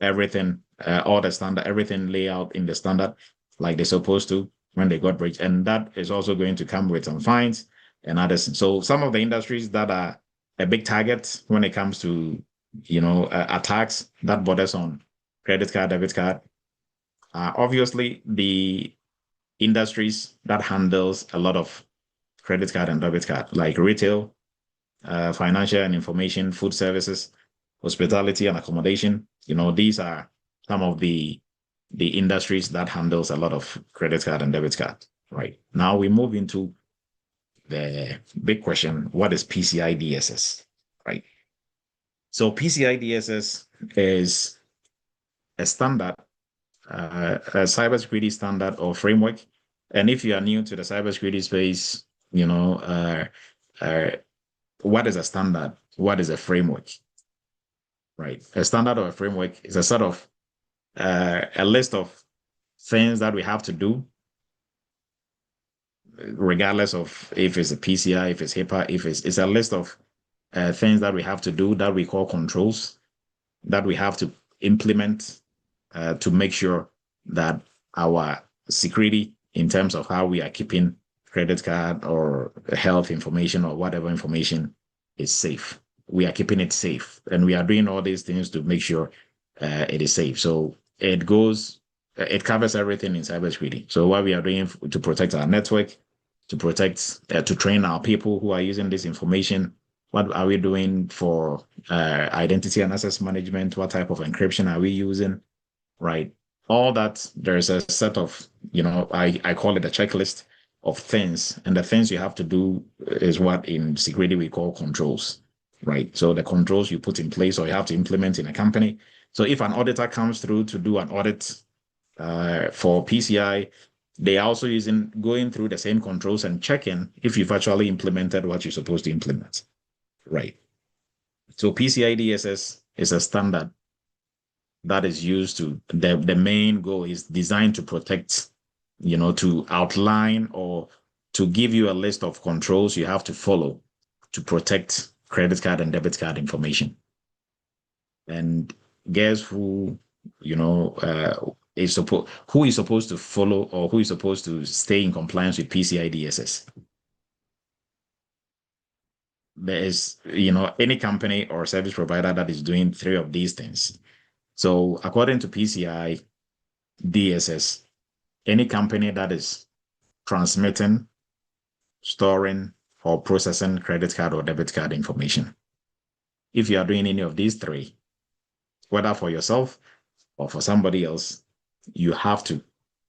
everything, all the standard, everything layout in the standard like they're supposed to when they got breached. And that is also going to come with some fines and others. So some of the industries that are a big target when it comes to, attacks that borders on credit card, debit card, obviously the industries that handles a lot of credit card and debit card, like retail, financial and information, food services, hospitality and accommodation. These are some of the industries that handles a lot of credit card and debit card. Right. Now we move into the big question: what is PCI DSS? Right. So PCI DSS is a standard, a cybersecurity standard or framework. And if you are new to the cybersecurity space, what is a standard? What is a framework? Right. A standard or a framework is a sort of a list of things that we have to do, regardless of if it's a PCI, if it's HIPAA, if it's a list of things that we have to do that we call controls that we have to implement to make sure that our security in terms of how we are keeping credit card or health information or whatever information is safe. We are keeping it safe, and we are doing all these things to make sure it is safe. So it covers everything in cybersecurity. So what we are doing to protect our network, to protect, to train our people who are using this information. What are we doing for identity and access management? What type of encryption are we using? Right. All that, there's a set of, I call it a checklist of things. And the things you have to do is what in security we call controls, right? So the controls you put in place or you have to implement in a company. So if an auditor comes through to do an audit for PCI, they are also going through the same controls and checking if you've actually implemented what you're supposed to implement. Right. So PCI DSS is a standard that is used to, the main goal is designed to protect, to outline or to give you a list of controls you have to follow to protect credit card and debit card information. And guess who, is supposed to follow, or who is supposed to stay in compliance with PCI DSS? There is, any company or service provider that is doing 3 of these things. So according to PCI DSS, any company that is transmitting storing, or processing credit card or debit card information. If you are doing any of these three, whether for yourself or for somebody else, you have to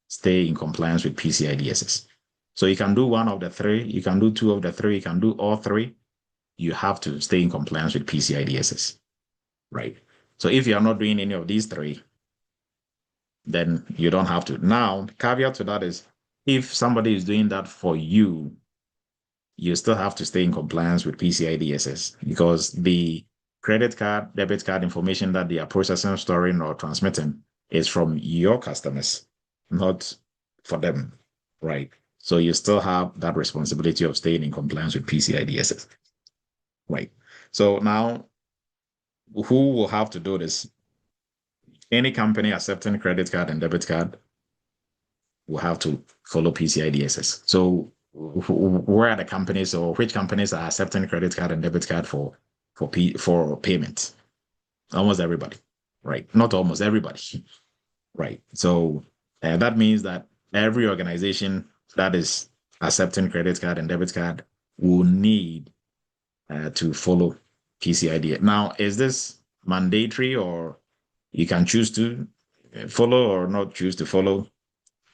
stay in compliance with PCI DSS. So you can do one of the three, you can do two of the three, you can do all three. You have to stay in compliance with PCI DSS, right? So if you are not doing any of these three, then you don't have to. Now, the caveat to that is if somebody is doing that for you, you still have to stay in compliance with PCI DSS because the credit card, debit card information that they are processing, storing, or transmitting is from your customers, not for them, right? So you still have that responsibility of staying in compliance with PCI DSS, right? So now, who will have to do this? Any company accepting credit card and debit card will have to follow PCI DSS. So where are the companies or which companies are accepting credit card and debit card for payment? Almost everybody, right? Not almost everybody, right? So that means that every organization that is accepting credit card and debit card will need to follow PCI. Now, is this mandatory or you can choose to follow or not choose to follow?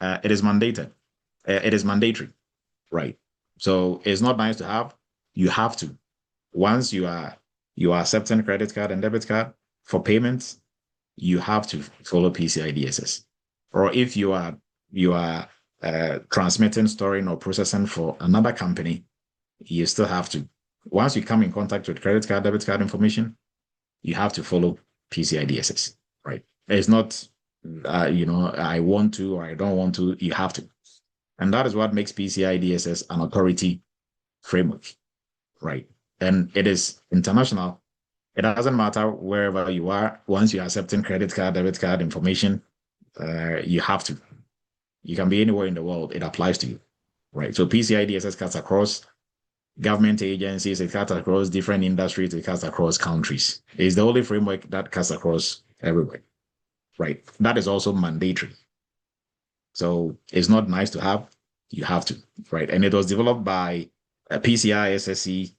It is mandated. It is mandatory, right? So it's not nice to have. You have to. Once you are accepting credit card and debit card for payments, you have to follow PCI DSS. Or if you are transmitting, storing, or processing for another company, you still have to. Once you come in contact with credit card, debit card information, you have to follow PCI DSS, right? It's not, I want to or I don't want to. You have to. And that is what makes PCI DSS an authority framework, right? And it is international. It doesn't matter wherever you are. Once you're accepting credit card, debit card information, you have to. You can be anywhere in the world. It applies to you, right? So PCI DSS cuts across government agencies. It cuts across different industries. It cuts across countries. It's the only framework that cuts across everywhere, right? That is also mandatory. So it's not nice to have. You have to, right? And it was developed by PCI SSC,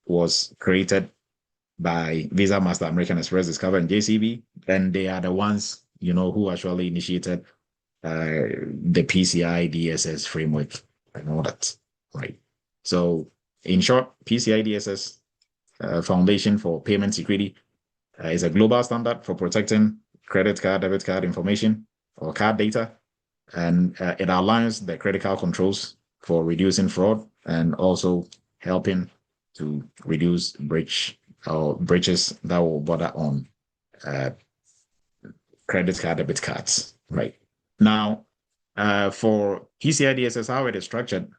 was created by Visa, Master, American Express, Discover, and JCB. And they are the ones, who actually initiated the PCI DSS framework and all that, right? So in short, PCI DSS Foundation for Payment Security is a global standard for protecting credit card, debit card information or card data. And it aligns the critical controls for reducing fraud and also helping to reduce breaches that will border on credit card, debit cards, right? Now, for PCI DSS, how it is structured,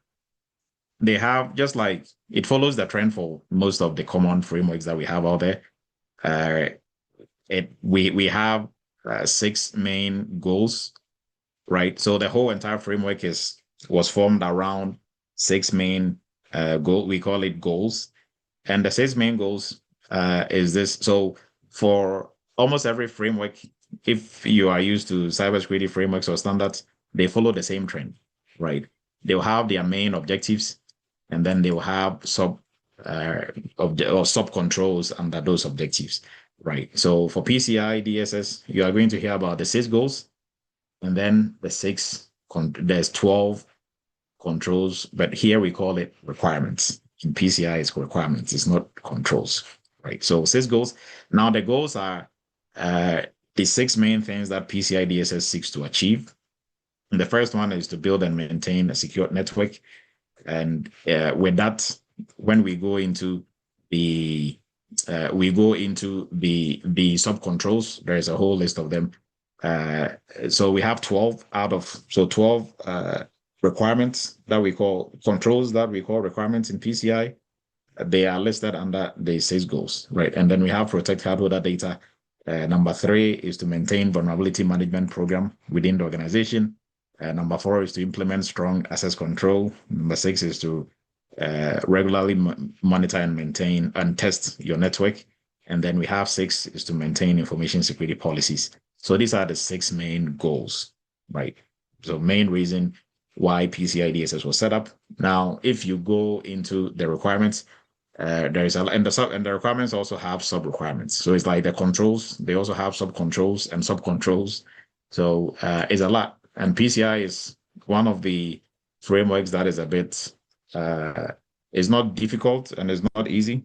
they have just like it follows the trend for most of the common frameworks that we have out there. We have 6 main goals, right? So the whole entire framework was formed around 6 main goals. We call it goals, and the 6 main goals is this. So for almost every framework, if you are used to cybersecurity frameworks or standards, they follow the same trend, right? They'll have their main objectives, and then they will have sub controls under those objectives, right? So for PCI DSS, you are going to hear about the 6 goals, and then there's 12 controls, but here we call it requirements. In PCI, it's requirements, it's not controls, right? So 6 goals. Now the goals are the 6 main things that PCI DSS seeks to achieve. And the first one is to build and maintain a secure network. And with that, when we go into the sub controls, there's a whole list of them. So we have 12 requirements that we call controls that we call requirements in PCI. They are listed under the 6 goals, right? And then we have protect cardholder data. Number 3 is to maintain vulnerability management program within the organization. Number 4 is to implement strong access control. Number 6 is to regularly monitor and maintain and test your network. And then we have 6 is to maintain information security policies. So these are the 6 main goals, right? So main reason why PCI DSS was set up. Now, if you go into the requirements, there is and the requirements also have sub requirements. So it's like the controls, they also have sub controls and sub controls. So it's a lot. And PCI is one of the frameworks that is a bit it's not difficult and it's not easy.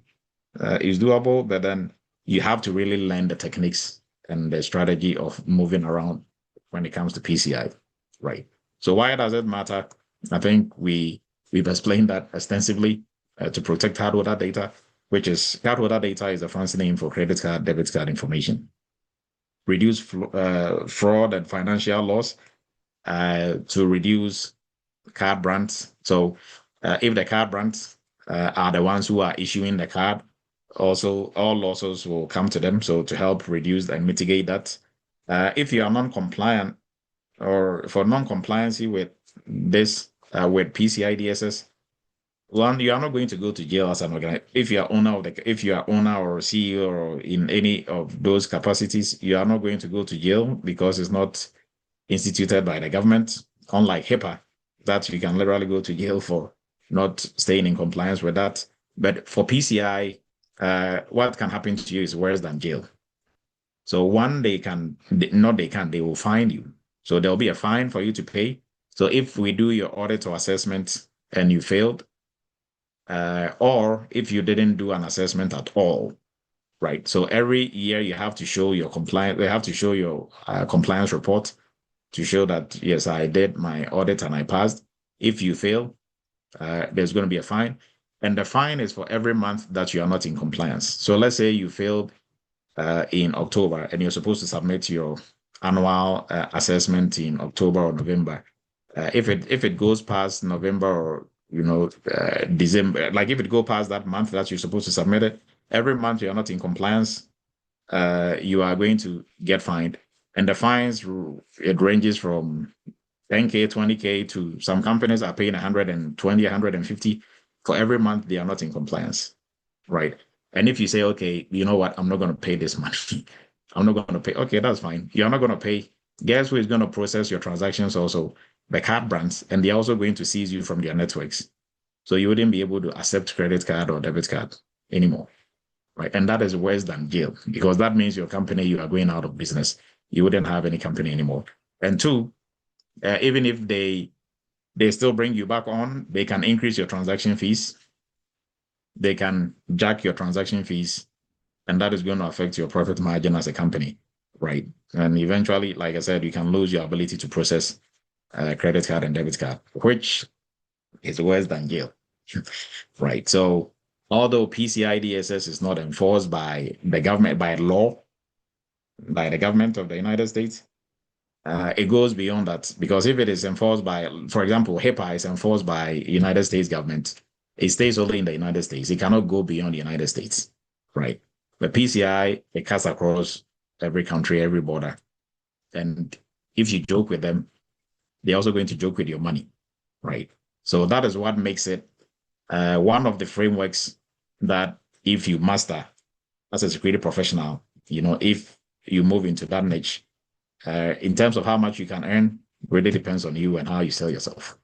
It's doable, but then you have to really learn the techniques and the strategy of moving around when it comes to PCI, right? So why does it matter? I think we've explained that extensively to protect cardholder data, which is cardholder data is a fancy name for credit card, debit card information. Reduce fraud and financial loss to reduce card brands. So if the card brands are the ones who are issuing the card, also all losses will come to them. So to help reduce and mitigate that. If you are non-compliant or for non-compliancy with this, with PCI DSS, one, you are not going to go to jail as an organization. If you are owner or CEO or in any of those capacities, you are not going to go to jail because it's not instituted by the government, unlike HIPAA, that you can literally go to jail for not staying in compliance with that. But for PCI, what can happen to you is worse than jail. So one, they will fine you. So there'll be a fine for you to pay. So if we do your audit or assessment and you failed, or if you didn't do an assessment at all, right? So every year you have to show your compliance, they have to show your compliance report to show that, yes, I did my audit and I passed. If you fail, there's going to be a fine. And the fine is for every month that you are not in compliance. So let's say you failed in October and you're supposed to submit your annual assessment in October or November. If it goes past November or December, like if it go past that month that you're supposed to submit it, every month you're not in compliance, you are going to get fined. And the fines, it ranges from 10K, 20K to some companies are paying 120, 150 for every month they are not in compliance, right? And if you say, okay, you know what, I'm not going to pay this money. I'm not going to pay. Okay, that's fine. You're not going to pay. Guess who is going to process your transactions also? The card brands, and they're also going to seize you from their networks. So you wouldn't be able to accept credit card or debit card anymore, right? And that is worse than jail because that means your company, you are going out of business. You wouldn't have any company anymore. And two, even if they still bring you back on, they can increase your transaction fees. They can jack your transaction fees, and that is going to affect your profit margin as a company, right? And eventually, like I said, you can lose your ability to process credit card and debit card, which is worse than jail, right? So although PCI DSS is not enforced by the government, by law, by the government of the United States, it goes beyond that because if it is enforced by, for example, HIPAA is enforced by United States government, it stays only in the United States. It cannot go beyond the United States, right? But PCI, it cuts across every country, every border. And if you joke with them, they're also going to joke with your money, right? So that is what makes it one of the frameworks that if you master as a security professional, if you move into that niche, in terms of how much you can earn, really depends on you and how you sell yourself,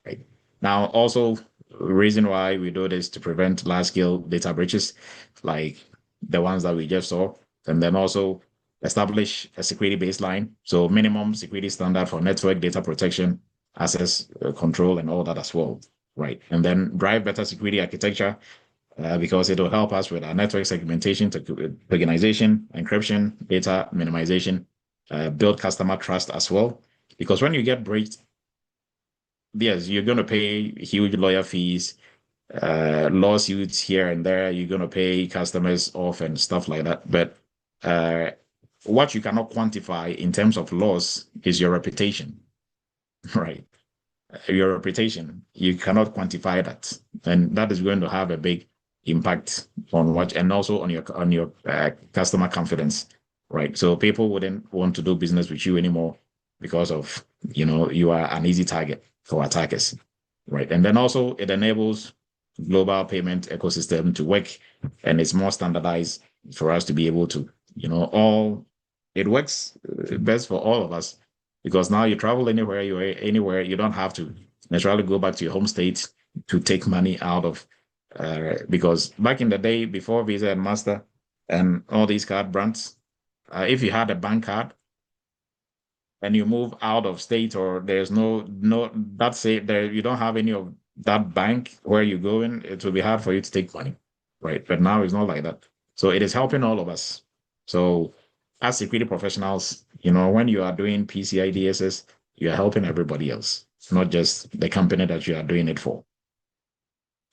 right? Now, also, reason why we do this to prevent large-scale data breaches, like the ones that we just saw, and then also establish a security baseline, so minimum security standard for network data protection, access control, and all that as well, right? And then drive better security architecture because it will help us with our network segmentation, tokenization, encryption, data minimization, build customer trust as well. Because when you get breached, yes, you're going to pay huge lawyer fees, lawsuits here and there. You're going to pay customers off and stuff like that. But what you cannot quantify in terms of loss is your reputation, right? Your reputation, you cannot quantify that. And that is going to have a big impact on what, and also on your customer confidence, right? So people wouldn't want to do business with you anymore because of, you are an easy target for attackers, right? And then also it enables global payment ecosystem to work, and it's more standardized for us to be able to, it works best for all of us because now you travel anywhere, you don't have to necessarily go back to your home state to take money out of, because back in the day, before Visa and Master and all these card brands, if you had a bank card and you move out of state, or there's no that's it, there you don't have any of that bank where you go in, it will be hard for you to take money, right? But now it's not like that. So it is helping all of us. So as security professionals, when you are doing PCI DSS, you are helping everybody else, not just the company that you are doing it for.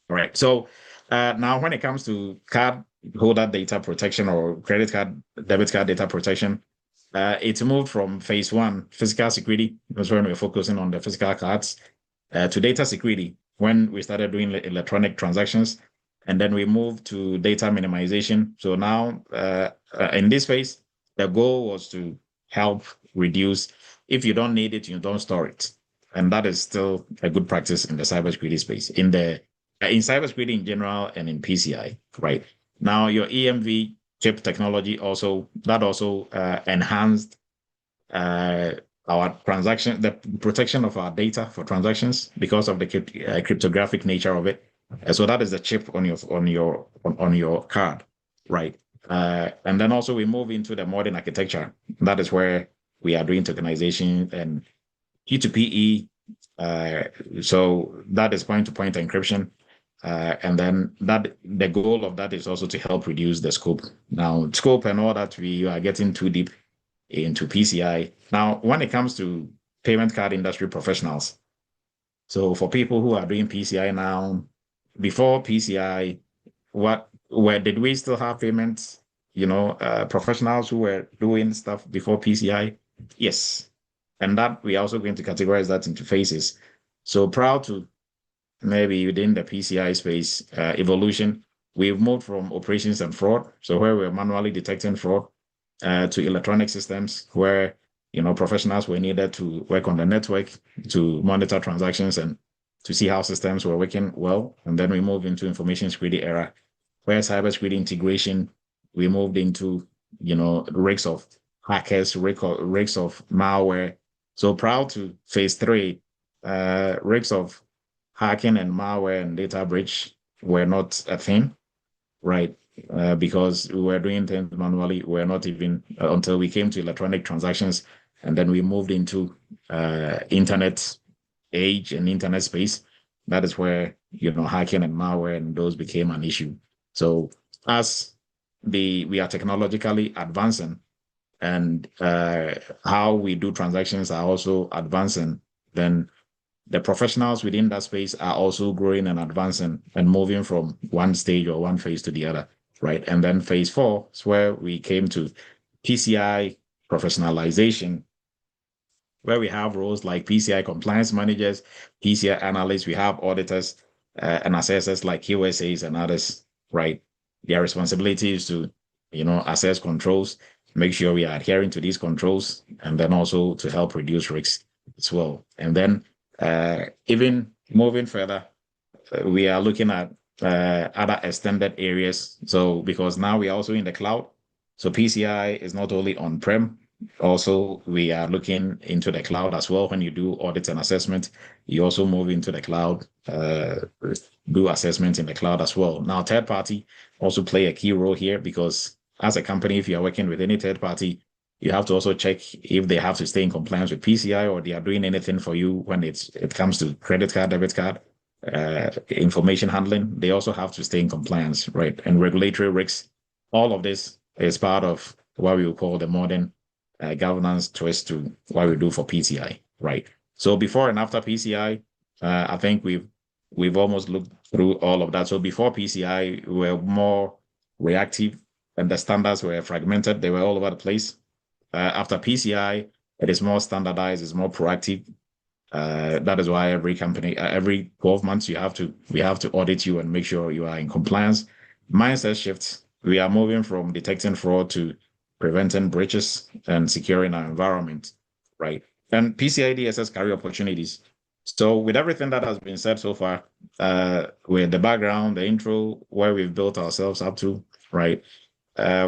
All right. So now when it comes to card holder data protection or credit card, debit card data protection, it's moved from phase one, physical security, that's when we're focusing on the physical cards, to data security when we started doing electronic transactions. And then we moved to data minimization. So now in this phase, the goal was to help reduce, if you don't need it, you don't store it. And that is still a good practice in the cybersecurity space, in cybersecurity in general and in PCI, right? Now your EMV chip technology also enhanced our transaction, the protection of our data for transactions because of the cryptographic nature of it. So that is the chip on your card, right? And then also we move into the modern architecture. That is where we are doing tokenization and P2PE. So that is point-to-point encryption. And then the goal of that is also to help reduce the scope. Now, scope and all that, we are getting too deep into PCI. Now, when it comes to payment card industry professionals, so for people who are doing PCI now, before PCI, where did we still have payments? Professionals who were doing stuff before PCI? Yes. And that we are also going to categorize that into phases. So proud to maybe within the PCI space evolution, we've moved from operations and fraud, so where we're manually detecting fraud, to electronic systems where professionals were needed to work on the network to monitor transactions and to see how systems were working well. And then we moved into information security era, where cybersecurity integration, we moved into risks of hackers, risks of malware. So proud to phase three, risks of hacking and malware and data breach were not a thing, right? Because we were doing things manually. We're not even until we came to electronic transactions, and then we moved into internet age and internet space. That is where hacking and malware and those became an issue. So as we are technologically advancing, and how we do transactions are also advancing, then the professionals within that space are also growing and advancing and moving from one stage or one phase to the other, right? And then phase four is where we came to PCI professionalization, where we have roles like PCI compliance managers, PCI analysts, we have auditors and assessors like QSAs and others, right? Their responsibility is to, assess controls, make sure we are adhering to these controls, and then also to help reduce risks as well. And then even moving further, we are looking at other extended areas. So because now we are also in the cloud, so PCI is not only on-prem, also we are looking into the cloud as well. When you do audit and assessment, you also move into the cloud, do assessment in the cloud as well. Now, third party also play a key role here, because as a company, if you are working with any third party, you have to also check if they have to stay in compliance with PCI, or they are doing anything for you when it comes to credit card, debit card, information handling. They also have to stay in compliance, right? And regulatory risks. All of this is part of what we will call the modern governance twist to what we do for PCI, right? So before and after PCI, I think we've almost looked through all of that. So before PCI, we were more reactive, and the standards were fragmented. They were all over the place. After PCI, it is more standardized, it's more proactive. That is why every company, every 12 months, we have to audit you and make sure you are in compliance. Mindset shifts. We are moving from detecting fraud to preventing breaches and securing our environment, right? And PCI DSS carry opportunities. So with everything that has been said so far, with the background, the intro, where we've built ourselves up to, right?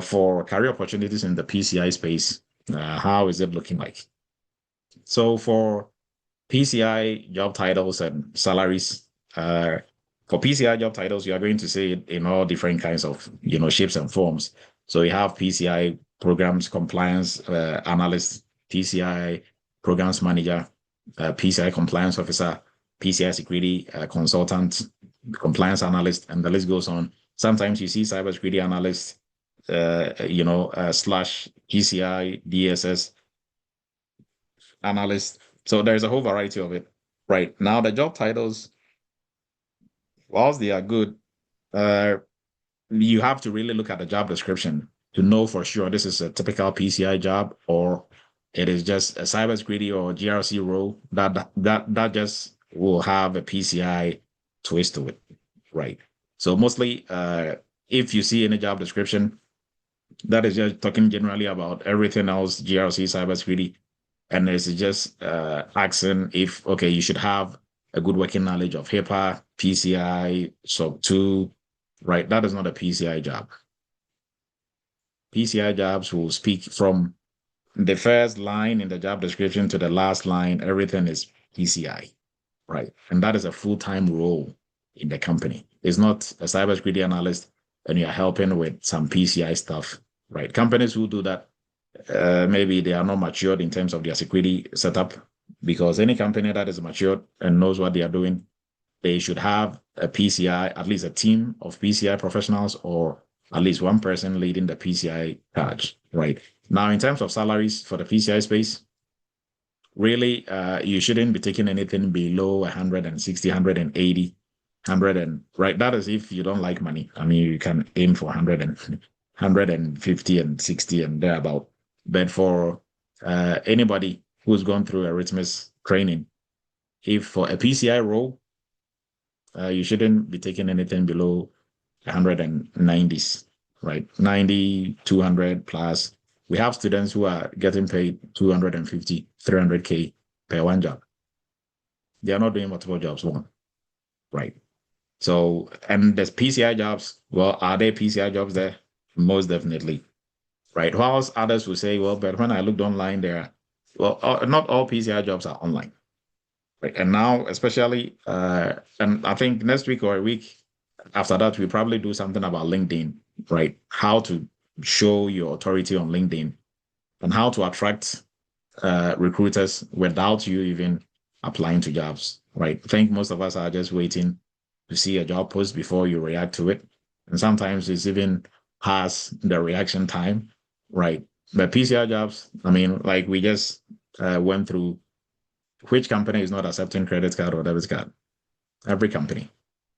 For career opportunities in the PCI space, how is it looking like? So for PCI job titles and salaries. For PCI job titles, you are going to see it in all different kinds of, shapes and forms. So you have PCI programs compliance analyst, PCI programs manager, PCI compliance officer, PCI security consultant, compliance analyst, and the list goes on. Sometimes you see cybersecurity analyst, slash PCI DSS analyst. So there's a whole variety of it. Right now, the job titles, whilst they are good, you have to really look at the job description to know for sure this is a typical PCI job or it is just a cybersecurity or GRC role that just will have a PCI twist to it, right? So mostly, if you see any job description, that is just talking generally about everything else, GRC, cybersecurity, and it's just asking if, okay, you should have a good working knowledge of HIPAA, PCI, SOC 2, right? That is not a PCI job. PCI jobs will speak from the first line in the job description to the last line, everything is PCI, right? And that is a full-time role in the company. It's not a cybersecurity analyst and you're helping with some PCI stuff, right? Companies who do that, maybe they are not matured in terms of their security setup, because any company that is matured and knows what they are doing, they should have a PCI, at least a team of PCI professionals, or at least one person leading the PCI charge, right? Now, in terms of salaries for the PCI space, really, you shouldn't be taking anything below 160, 180, 100, and right. That is if you don't like money. I mean, you can aim for 100 and 150 and 60 and thereabout. But for anybody who's gone through Eretmis training, if for a PCI role, you shouldn't be taking anything below 190s, right? 90, 200 plus. We have students who are getting paid 250, 300K per one job. They are not doing multiple jobs, one, right? So, and there's PCI jobs. Well, are there PCI jobs there? Most definitely, right? Whilst others will say, well, but when I looked online there, well, not all PCI jobs are online, right? And now, especially, and I think next week or a week after that, we probably do something about LinkedIn, right? How to show your authority on LinkedIn and how to attract recruiters without you even applying to jobs, right? I think most of us are just waiting to see a job post before you react to it. And sometimes it's even past the reaction time, right? But PCI jobs, I mean, like we just went through, which company is not accepting credit card or debit card? Every company.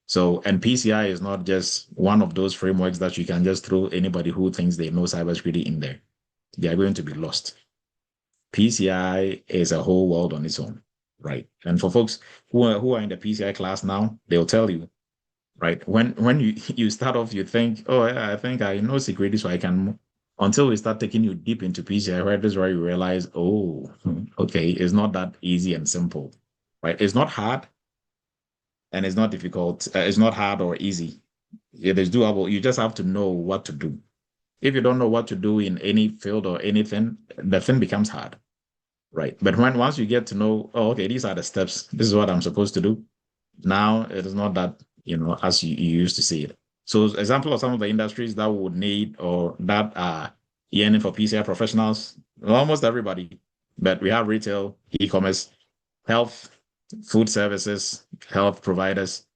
So, and PCI is not just one of those frameworks that you can just throw anybody who thinks they know cybersecurity in there. They are going to be lost. PCI is a whole world on its own, right? And for folks who are in the PCI class now, they'll tell you, right? When you start off, you think, oh, yeah, I think I know security, so I can. Until we start taking you deep into PCI, where this is where you realize, oh, okay, it's not that easy and simple, right? It's not hard, and it's not difficult. It's not hard or easy. It is doable. You just have to know what to do. If you don't know what to do in any field or anything, the thing becomes hard, right? But once you get to know, oh, okay, these are the steps. This is what I'm supposed to do. Now it is not that, as you used to see it. So example of some of the industries that would need or that are yearning for PCI professionals, almost everybody, but we have retail, e-commerce, health, food services, health providers,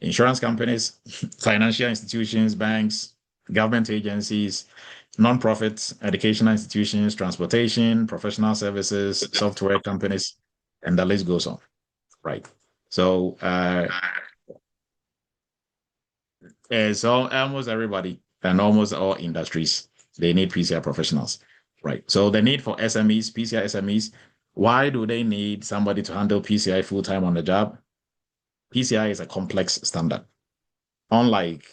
insurance companies, financial institutions, banks, government agencies, nonprofits, educational institutions, transportation, professional services, software companies, and the list goes on, right? So so almost everybody and almost all industries, they need PCI professionals, right? So the need for SMEs, PCI SMEs, why do they need somebody to handle PCI full-time on the job? PCI is a complex standard. Unlike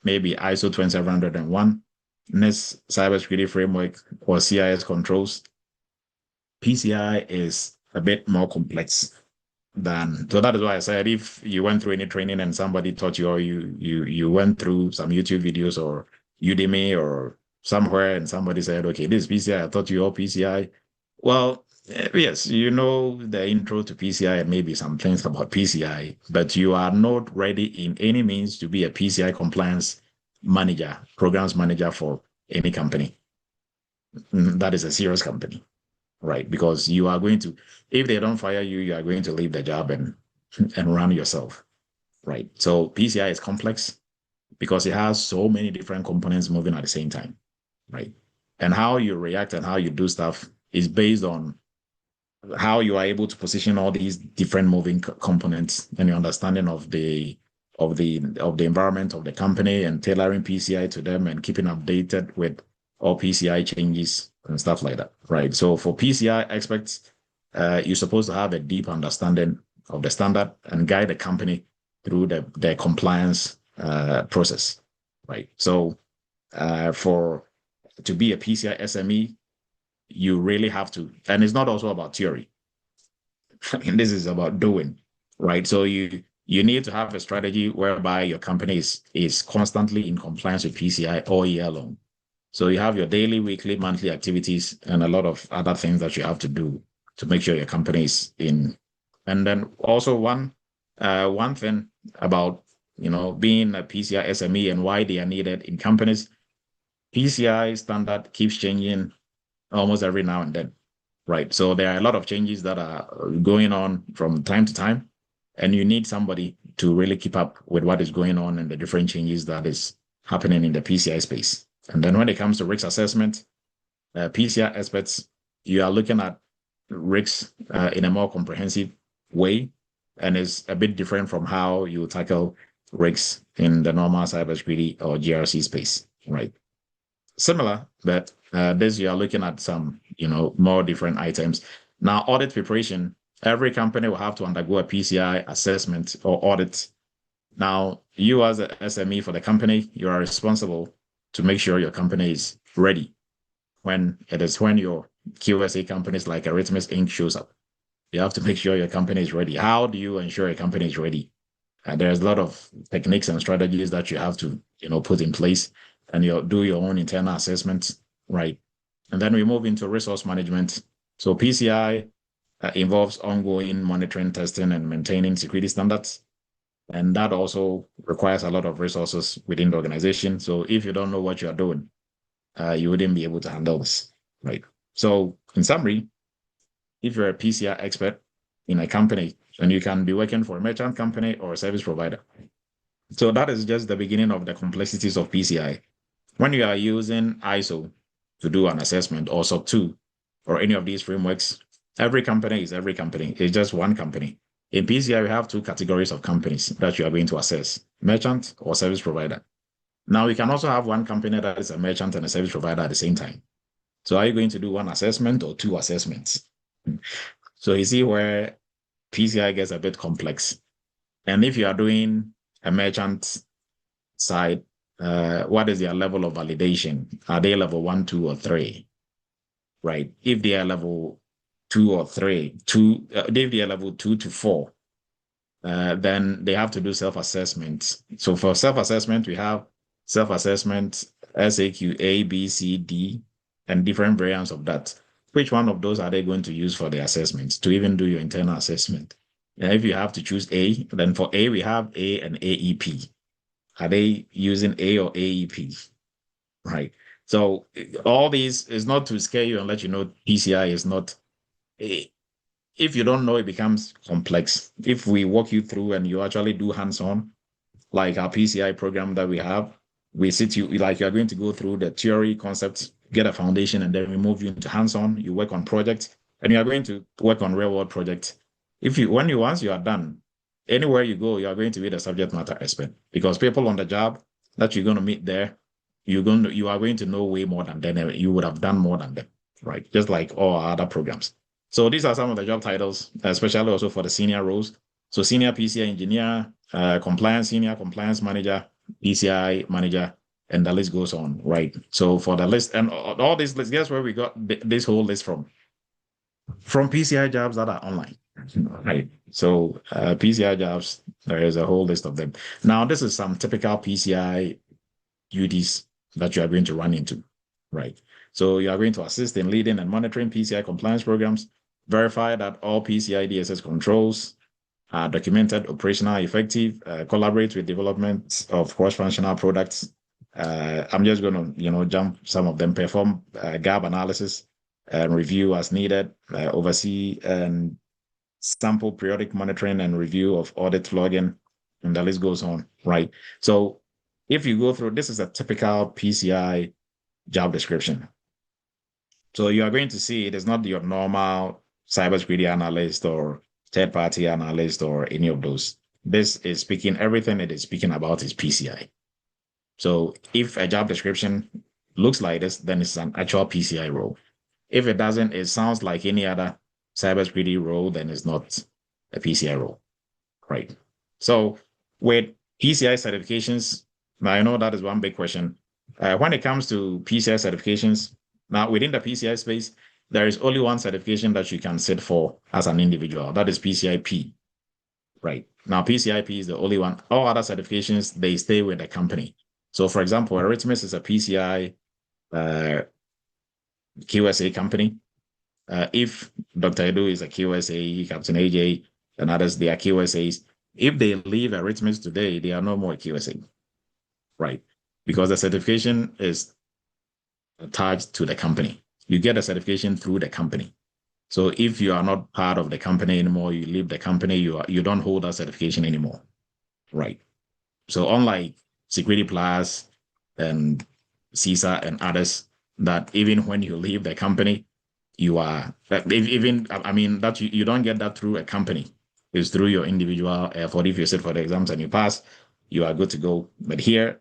maybe ISO 27701, NIST cybersecurity framework, or CIS controls, PCI is a bit more complex than. So that is why I said if you went through any training and somebody taught you, or you went through some YouTube videos or Udemy or somewhere and somebody said, okay, this is PCI, I thought you all PCI. Well, Yes, you know the intro to PCI and maybe some things about PCI, but you are not ready in any means to be a PCI compliance manager, programs manager for any company. That is a serious company, right? Because you are going to, if they don't fire you, you are going to leave the job and run yourself, right? So PCI is complex because it has so many different components moving at the same time, right? And how you react and how you do stuff is based on how you are able to position all these different moving components and your understanding of the environment of the company and tailoring PCI to them and keeping updated with all PCI changes and stuff like that, right? So for PCI experts, you're supposed to have a deep understanding of the standard and guide the company through the compliance process, right? So for to be a PCI SME, you really have to, and it's not also about theory. And this is about doing, right? So you need to have a strategy whereby your company is constantly in compliance with PCI all year long. So you have your daily, weekly, monthly activities and a lot of other things that you have to do to make sure your company is in. And then also one thing about being a PCI SME and why they are needed in companies, PCI standard keeps changing almost every now and then, right? So there are a lot of changes that are going on from time to time, and you need somebody to really keep up with what is going on and the different changes that is happening in the PCI space. And then when it comes to risk assessment, PCI experts, you are looking at risks in a more comprehensive way, and it's a bit different from how you tackle risks in the normal cybersecurity or GRC space, right? Similar, but this you are looking at some, more different items. Now, audit preparation, every company will have to undergo a PCI assessment or audit. Now, you as a SME for the company, you are responsible to make sure your company is ready when your QSA companies like Eretmis Inc. shows up. You have to make sure your company is ready. How do you ensure your company is ready? There's a lot of techniques and strategies that you have to, put in place, and you do your own internal assessment, right? And then we move into resource management. So PCI involves ongoing monitoring, testing, and maintaining security standards. And that also requires a lot of resources within the organization. So if you don't know what you're doing, you wouldn't be able to handle this, right? So in summary, if you're a PCI expert in a company, and you can be working for a merchant company or a service provider. So that is just the beginning of the complexities of PCI. When you are using ISO to do an assessment or SOC 2 or any of these frameworks, every company is every company. It's just one company. In PCI, we have two categories of companies that you are going to assess, merchant or service provider. Now, we can also have one company that is a merchant and a service provider at the same time. So are you going to do one assessment or two assessments? So you see where PCI gets a bit complex. And if you are doing a merchant side, what is their level of validation? Are they level 1, 2, or 3? Right? If they are level 2 or 3, if they are level 2 to 4, then they have to do self-assessment. So for self-assessment, we have self-assessment, SAQ A, B, C, D, and different variants of that. Which one of those are they going to use for the assessments to even do your internal assessment? And if you have to choose A, then for A, we have A and AEP. Are they using A or AEP? Right. So all these is not to scare you and let you know PCI is not a, if you don't know, it becomes complex. If we walk you through and you actually do hands-on, like our PCI program that we have, we sit you like you're going to go through the theory concepts, get a foundation, and then we move you into hands-on. You work on projects, and you are going to work on real-world projects. Once you are done, anywhere you go, you are going to be the subject matter expert because people on the job that you're going to meet there, you are going to know way more than them. You would have done more than them, right? Just like all our other programs. So these are some of the job titles, especially also for the senior roles. So senior PCI engineer, senior compliance manager, PCI manager, and the list goes on, right? So for the list and all these lists, guess where we got this whole list from? From PCI jobs that are online, right? So PCI jobs, there is a whole list of them. Now, this is some typical PCI duties that you are going to run into, right? So you are going to assist in leading and monitoring PCI compliance programs verify that all PCI DSS controls are documented, operational, effective, collaborate with development of cross-functional products. I'm just going to, jump some of them, perform gap analysis and review as needed, oversee and sample periodic monitoring and review of audit logging, and the list goes on, right? So if you go through, this is a typical PCI job description. So you are going to see it is not your normal cybersecurity analyst or third-party analyst or any of those. This is speaking, everything it is speaking about is PCI. So if a job description looks like this, then it's an actual PCI role. If it doesn't, it sounds like any other cybersecurity role, then it's not a PCI role, right? So with PCI certifications, now I know that is one big question. When it comes to PCI certifications, now within the PCI space, there is only one certification that you can sit for as an individual. That is PCI-P, right? Now PCI-P is the only one. All other certifications, they stay with the company. So for example, Eretmis is a PCI QSA company. If Dr. Edu is a QSA, Captain AJ, and others, they are QSAs. If they leave Eretmis today, they are no more QSA, right? Because the certification is attached to the company. You get a certification through the company. So if you are not part of the company anymore, you leave the company, you don't hold that certification anymore, right? So unlike Security Plus and CISA and others, that even when you leave the company, you are even, I mean, that you don't get that through a company. It's through your individual effort. If you sit for the exams and you pass, you are good to go. But here,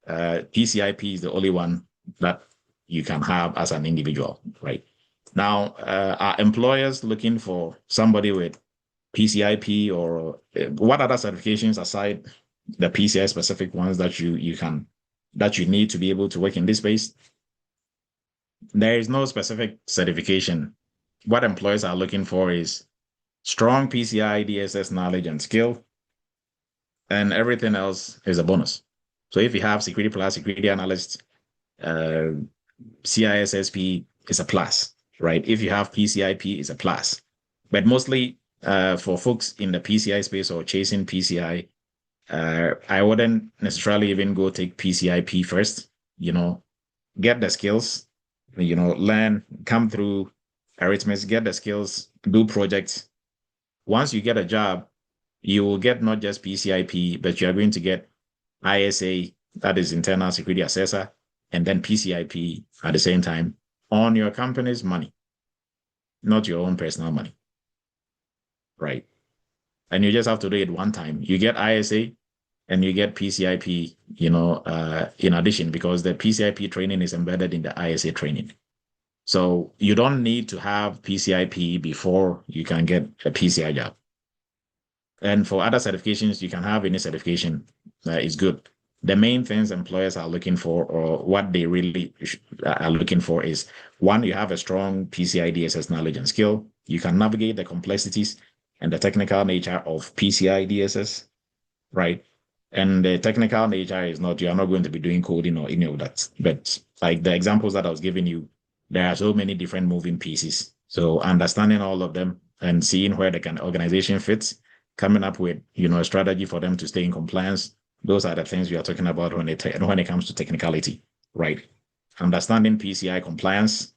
PCI-P is the only one that you can have as an individual, right? Now, are employers looking for somebody with PCI-P or what other certifications aside the PCI specific ones that you need to be able to work in this space? There is no specific certification. What employers are looking for is strong PCI DSS knowledge and skill, and everything else is a bonus. So if you have Security Plus, Security Analyst, CISSP is a plus, right? If you have PCI-P, it's a plus. But mostly for folks in the PCI space or chasing PCI, I wouldn't necessarily even go take PCI-P first, get the skills, learn, come through Eretmis, get the skills, do projects. Once you get a job, you will get not just PCI-P, but you are going to get ISA, that is Internal Security Assessor, and then PCI-P at the same time on your company's money, not your own personal money, right? And you just have to do it one time. You get ISA and you get PCI-P, in addition, because the PCI-P training is embedded in the ISA training. So you don't need to have PCI-P before you can get a PCI job. And for other certifications, you can have any certification. It's good. The main things employers are looking for, or what they really are looking for, is one, you have a strong PCI DSS knowledge and skill. You can navigate the complexities and the technical nature of PCI DSS, right? And the technical nature is not, you are not going to be doing coding or any of that. But like the examples that I was giving you, there are so many different moving pieces. So understanding all of them and seeing where the organization fits, coming up with, a strategy for them to stay in compliance. Those are the things we are talking about when it comes to technicality, right? Understanding PCI compliance,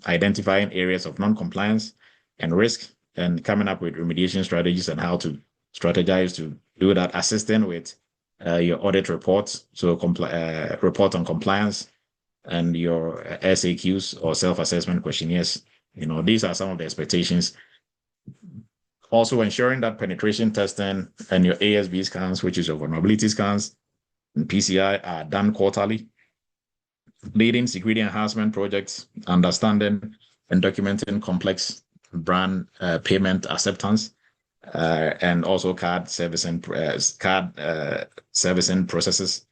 identifying areas of non-compliance and risk, and coming up with remediation strategies and how to strategize to do that, assisting with your audit reports, so report on compliance, and your SAQs or self-assessment questionnaires. These are some of the expectations. Also ensuring that penetration testing and your ASB scans, which is your vulnerability scans, and PCI are done quarterly. Leading security enhancement projects, understanding and documenting complex brand payment acceptance, and also card servicing processes,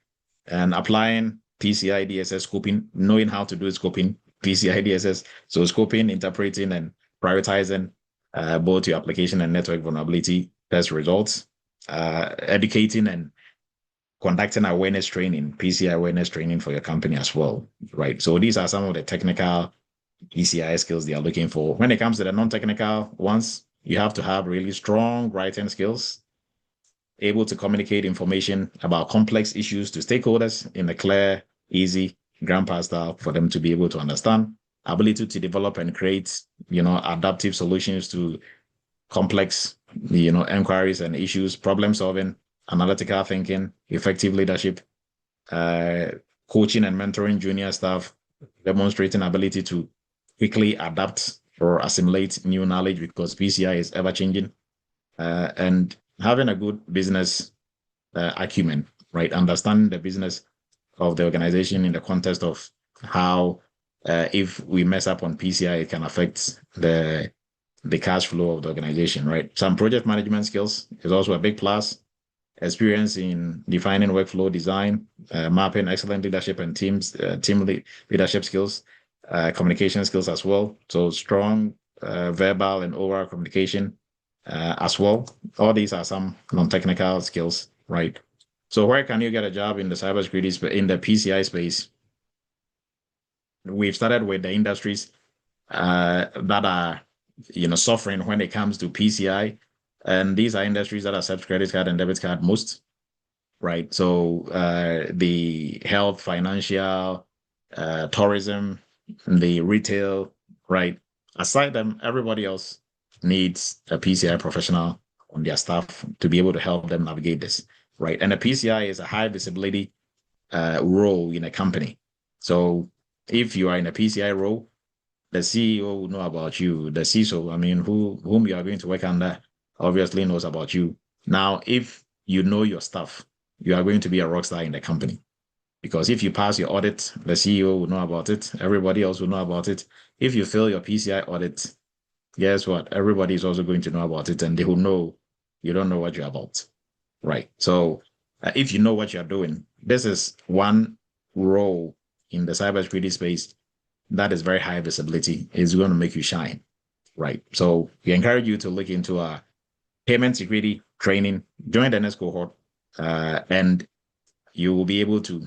and applying PCI DSS scoping, knowing how to do scoping, PCI DSS. So scoping, interpreting, and prioritizing both your application and network vulnerability test results, educating and conducting awareness training, PCI awareness training for your company as well, right? So these are some of the technical PCI skills they are looking for. When it comes to the non-technical ones, you have to have really strong writing skills, able to communicate information about complex issues to stakeholders in a clear, easy, grandpa style for them to be able to understand, ability to develop and create, adaptive solutions to complex, inquiries and issues, problem solving, analytical thinking, effective leadership, coaching and mentoring junior staff, demonstrating ability to quickly adapt or assimilate new knowledge because PCI is ever changing, and having a good business acumen, right? Understanding the business of the organization in the context of how, if we mess up on PCI, it can affect the cash flow of the organization, right? Some project management skills is also a big plus. Experience in defining workflow design, mapping excellent leadership and team leadership skills, communication skills as well. So strong verbal and oral communication as well. All these are some non-technical skills, right? So where can you get a job in the cybersecurity in the PCI space? We've started with the industries that are suffering when it comes to PCI. And these are industries that accept credit card and debit card most, right? So the health, financial, tourism, the retail, right? Aside them, everybody else needs a PCI professional on their staff to be able to help them navigate this, right? And a PCI is a high visibility role in a company. So if you are in a PCI role, the CEO will know about you. The CISO, whom you are going to work under, obviously knows about you. Now, if you know your stuff, you are going to be a rock star in the company. Because if you pass your audit, the CEO will know about it. Everybody else will know about it. If you fail your PCI audit, guess what? Everybody is also going to know about it, and they will know you don't know what you're about, right? So if you know what you're doing, this is one role in the cybersecurity space that is very high visibility. It's going to make you shine, right? So we encourage you to look into our payment security training, join the next cohort, and you will be able to,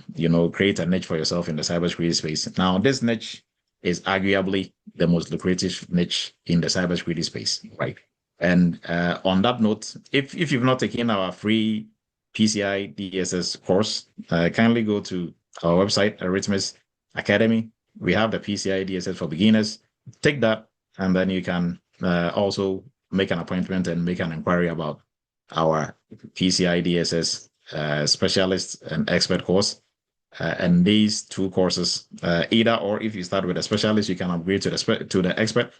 create a niche for yourself in the cybersecurity space. Now, this niche is arguably the most lucrative niche in the cybersecurity space, right? And on that note, if you've not taken our free PCI DSS course, kindly go to our website, Eretmis Academy. We have the PCI DSS for beginners. Take that, and then you can also make an appointment and make an inquiry about our PCI DSS specialist and expert course. And these two courses, either or, if you start with a specialist, you can upgrade to the expert.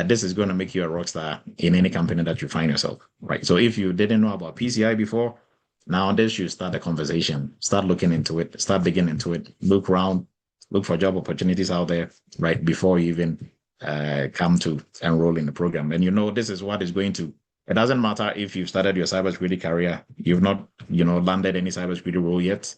This is going to make you a rock star in any company that you find yourself, right? So if you didn't know about PCI before, now this should start a conversation. Start looking into it. Start digging into it. Look around. Look for job opportunities out there, right, before you even come to enroll in the program. And this is what is going to, it doesn't matter if you've started your cybersecurity career, you've not, landed any cybersecurity role yet.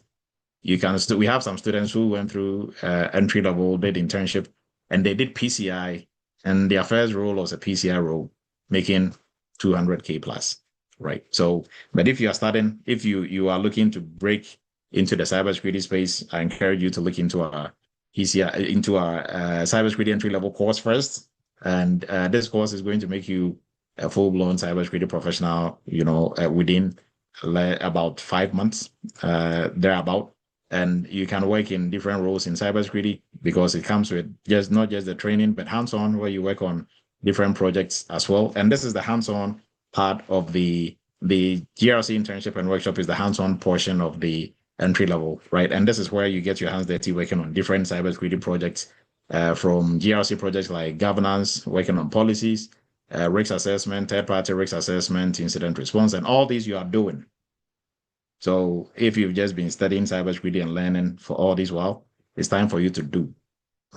You can still, we have some students who went through entry level, did internship, and they did PCI, and their first role was a PCI role, making 200K plus, right? So, but if you are starting, if you are looking to break into the cybersecurity space, I encourage you to look into our PCI, into our cybersecurity entry level course first. And this course is going to make you a full-blown cybersecurity professional, within about 5 months, thereabout. And you can work in different roles in cybersecurity because it comes with not just the training, but hands-on, where you work on different projects as well. And this is the hands-on part of the GRC internship and workshop, is the hands-on portion of the entry level, right? And this is where you get your hands dirty working on different cybersecurity projects, from GRC projects like governance, working on policies, risk assessment, third-party risk assessment, incident response, and all these you are doing. So if you've just been studying cybersecurity and learning for all this while, it's time for you to do,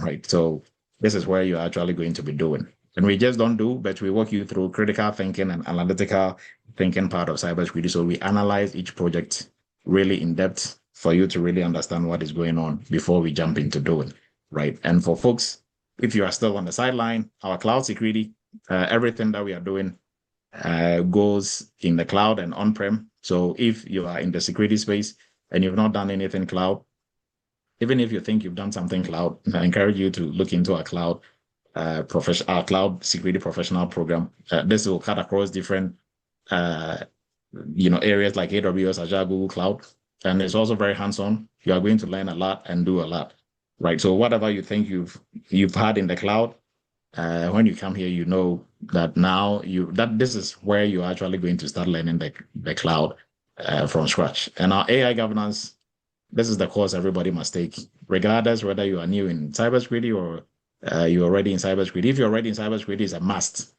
right? So this is where you're actually going to be doing. And we just don't do, but we walk you through critical thinking and analytical thinking part of cybersecurity. So we analyze each project really in depth for you to really understand what is going on before we jump into doing, right? And for folks, if you are still on the sideline, our cloud security, everything that we are doing goes in the cloud and on-prem. So if you are in the security space and you've not done anything cloud, even if you think you've done something cloud, I encourage you to look into our cloud our cloud security professional program. This will cut across different areas like AWS, Azure, Google Cloud, and it's also very hands-on. You are going to learn a lot and do a lot, right? So whatever you think you've had in the cloud, when you come here, you know that now this is where you're actually going to start learning the cloud from scratch. And our AI governance, this is the course everybody must take, regardless whether you are new in cybersecurity or you're already in cybersecurity. If you're already in cybersecurity, it's a must.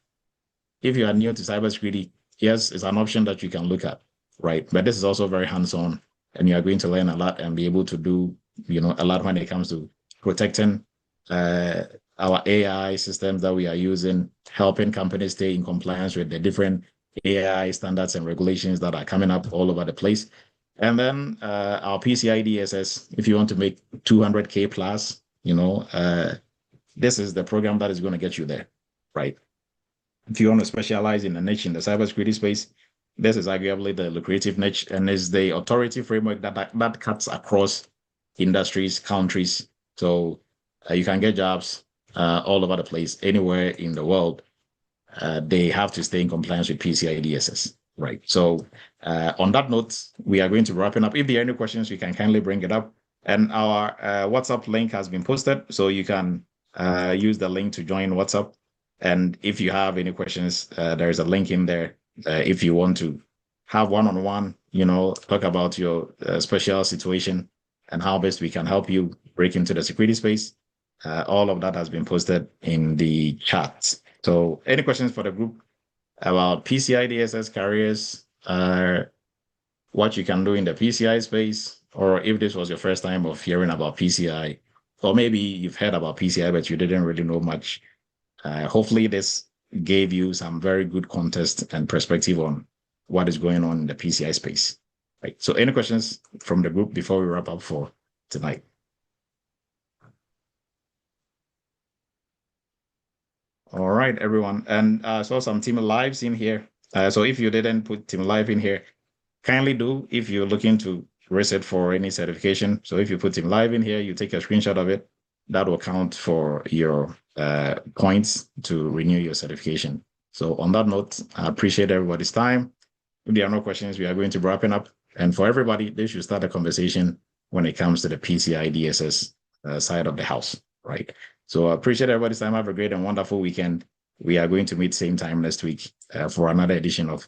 If you are new to cybersecurity, yes, it's an option that you can look at, right? But this is also very hands-on, and you are going to learn a lot and be able to do, a lot when it comes to protecting our AI systems that we are using, helping companies stay in compliance with the different AI standards and regulations that are coming up all over the place. And then our PCI DSS, if you want to make 200K plus, this is the program that is going to get you there, right? If you want to specialize in a niche in the cybersecurity space, this is arguably the lucrative niche and is the authority framework that cuts across industries, countries. So you can get jobs all over the place, anywhere in the world. They have to stay in compliance with PCI DSS, right? So on that note, we are going to be wrapping up. If there are any questions, you can kindly bring it up. And our WhatsApp link has been posted, so you can use the link to join WhatsApp. And if you have any questions, there is a link in there. If you want to have one-on-one, talk about your special situation and how best we can help you break into the security space. All of that has been posted in the chat. So any questions for the group about PCI DSS carriers, what you can do in the PCI space, or if this was your first time of hearing about PCI, or maybe you've heard about PCI, but you didn't really know much. Hopefully this gave you some very good context and perspective on what is going on in the PCI space. Right. So any questions from the group before we wrap up for tonight? All right, everyone. And I saw some team lives in here. So if you didn't put team live in here, kindly do if you're looking to reset for any certification. So if you put team live in here, you take a screenshot of it. That will count for your points to renew your certification. So on that note, I appreciate everybody's time. If there are no questions, we are going to be wrapping up. And for everybody, they should start a conversation when it comes to the PCI DSS side of the house, right? So I appreciate everybody's time. Have a great and wonderful weekend. We are going to meet same time next week for another edition of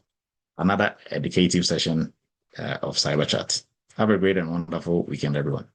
another educative session of Cyber Chat. Have a great and wonderful weekend, everyone.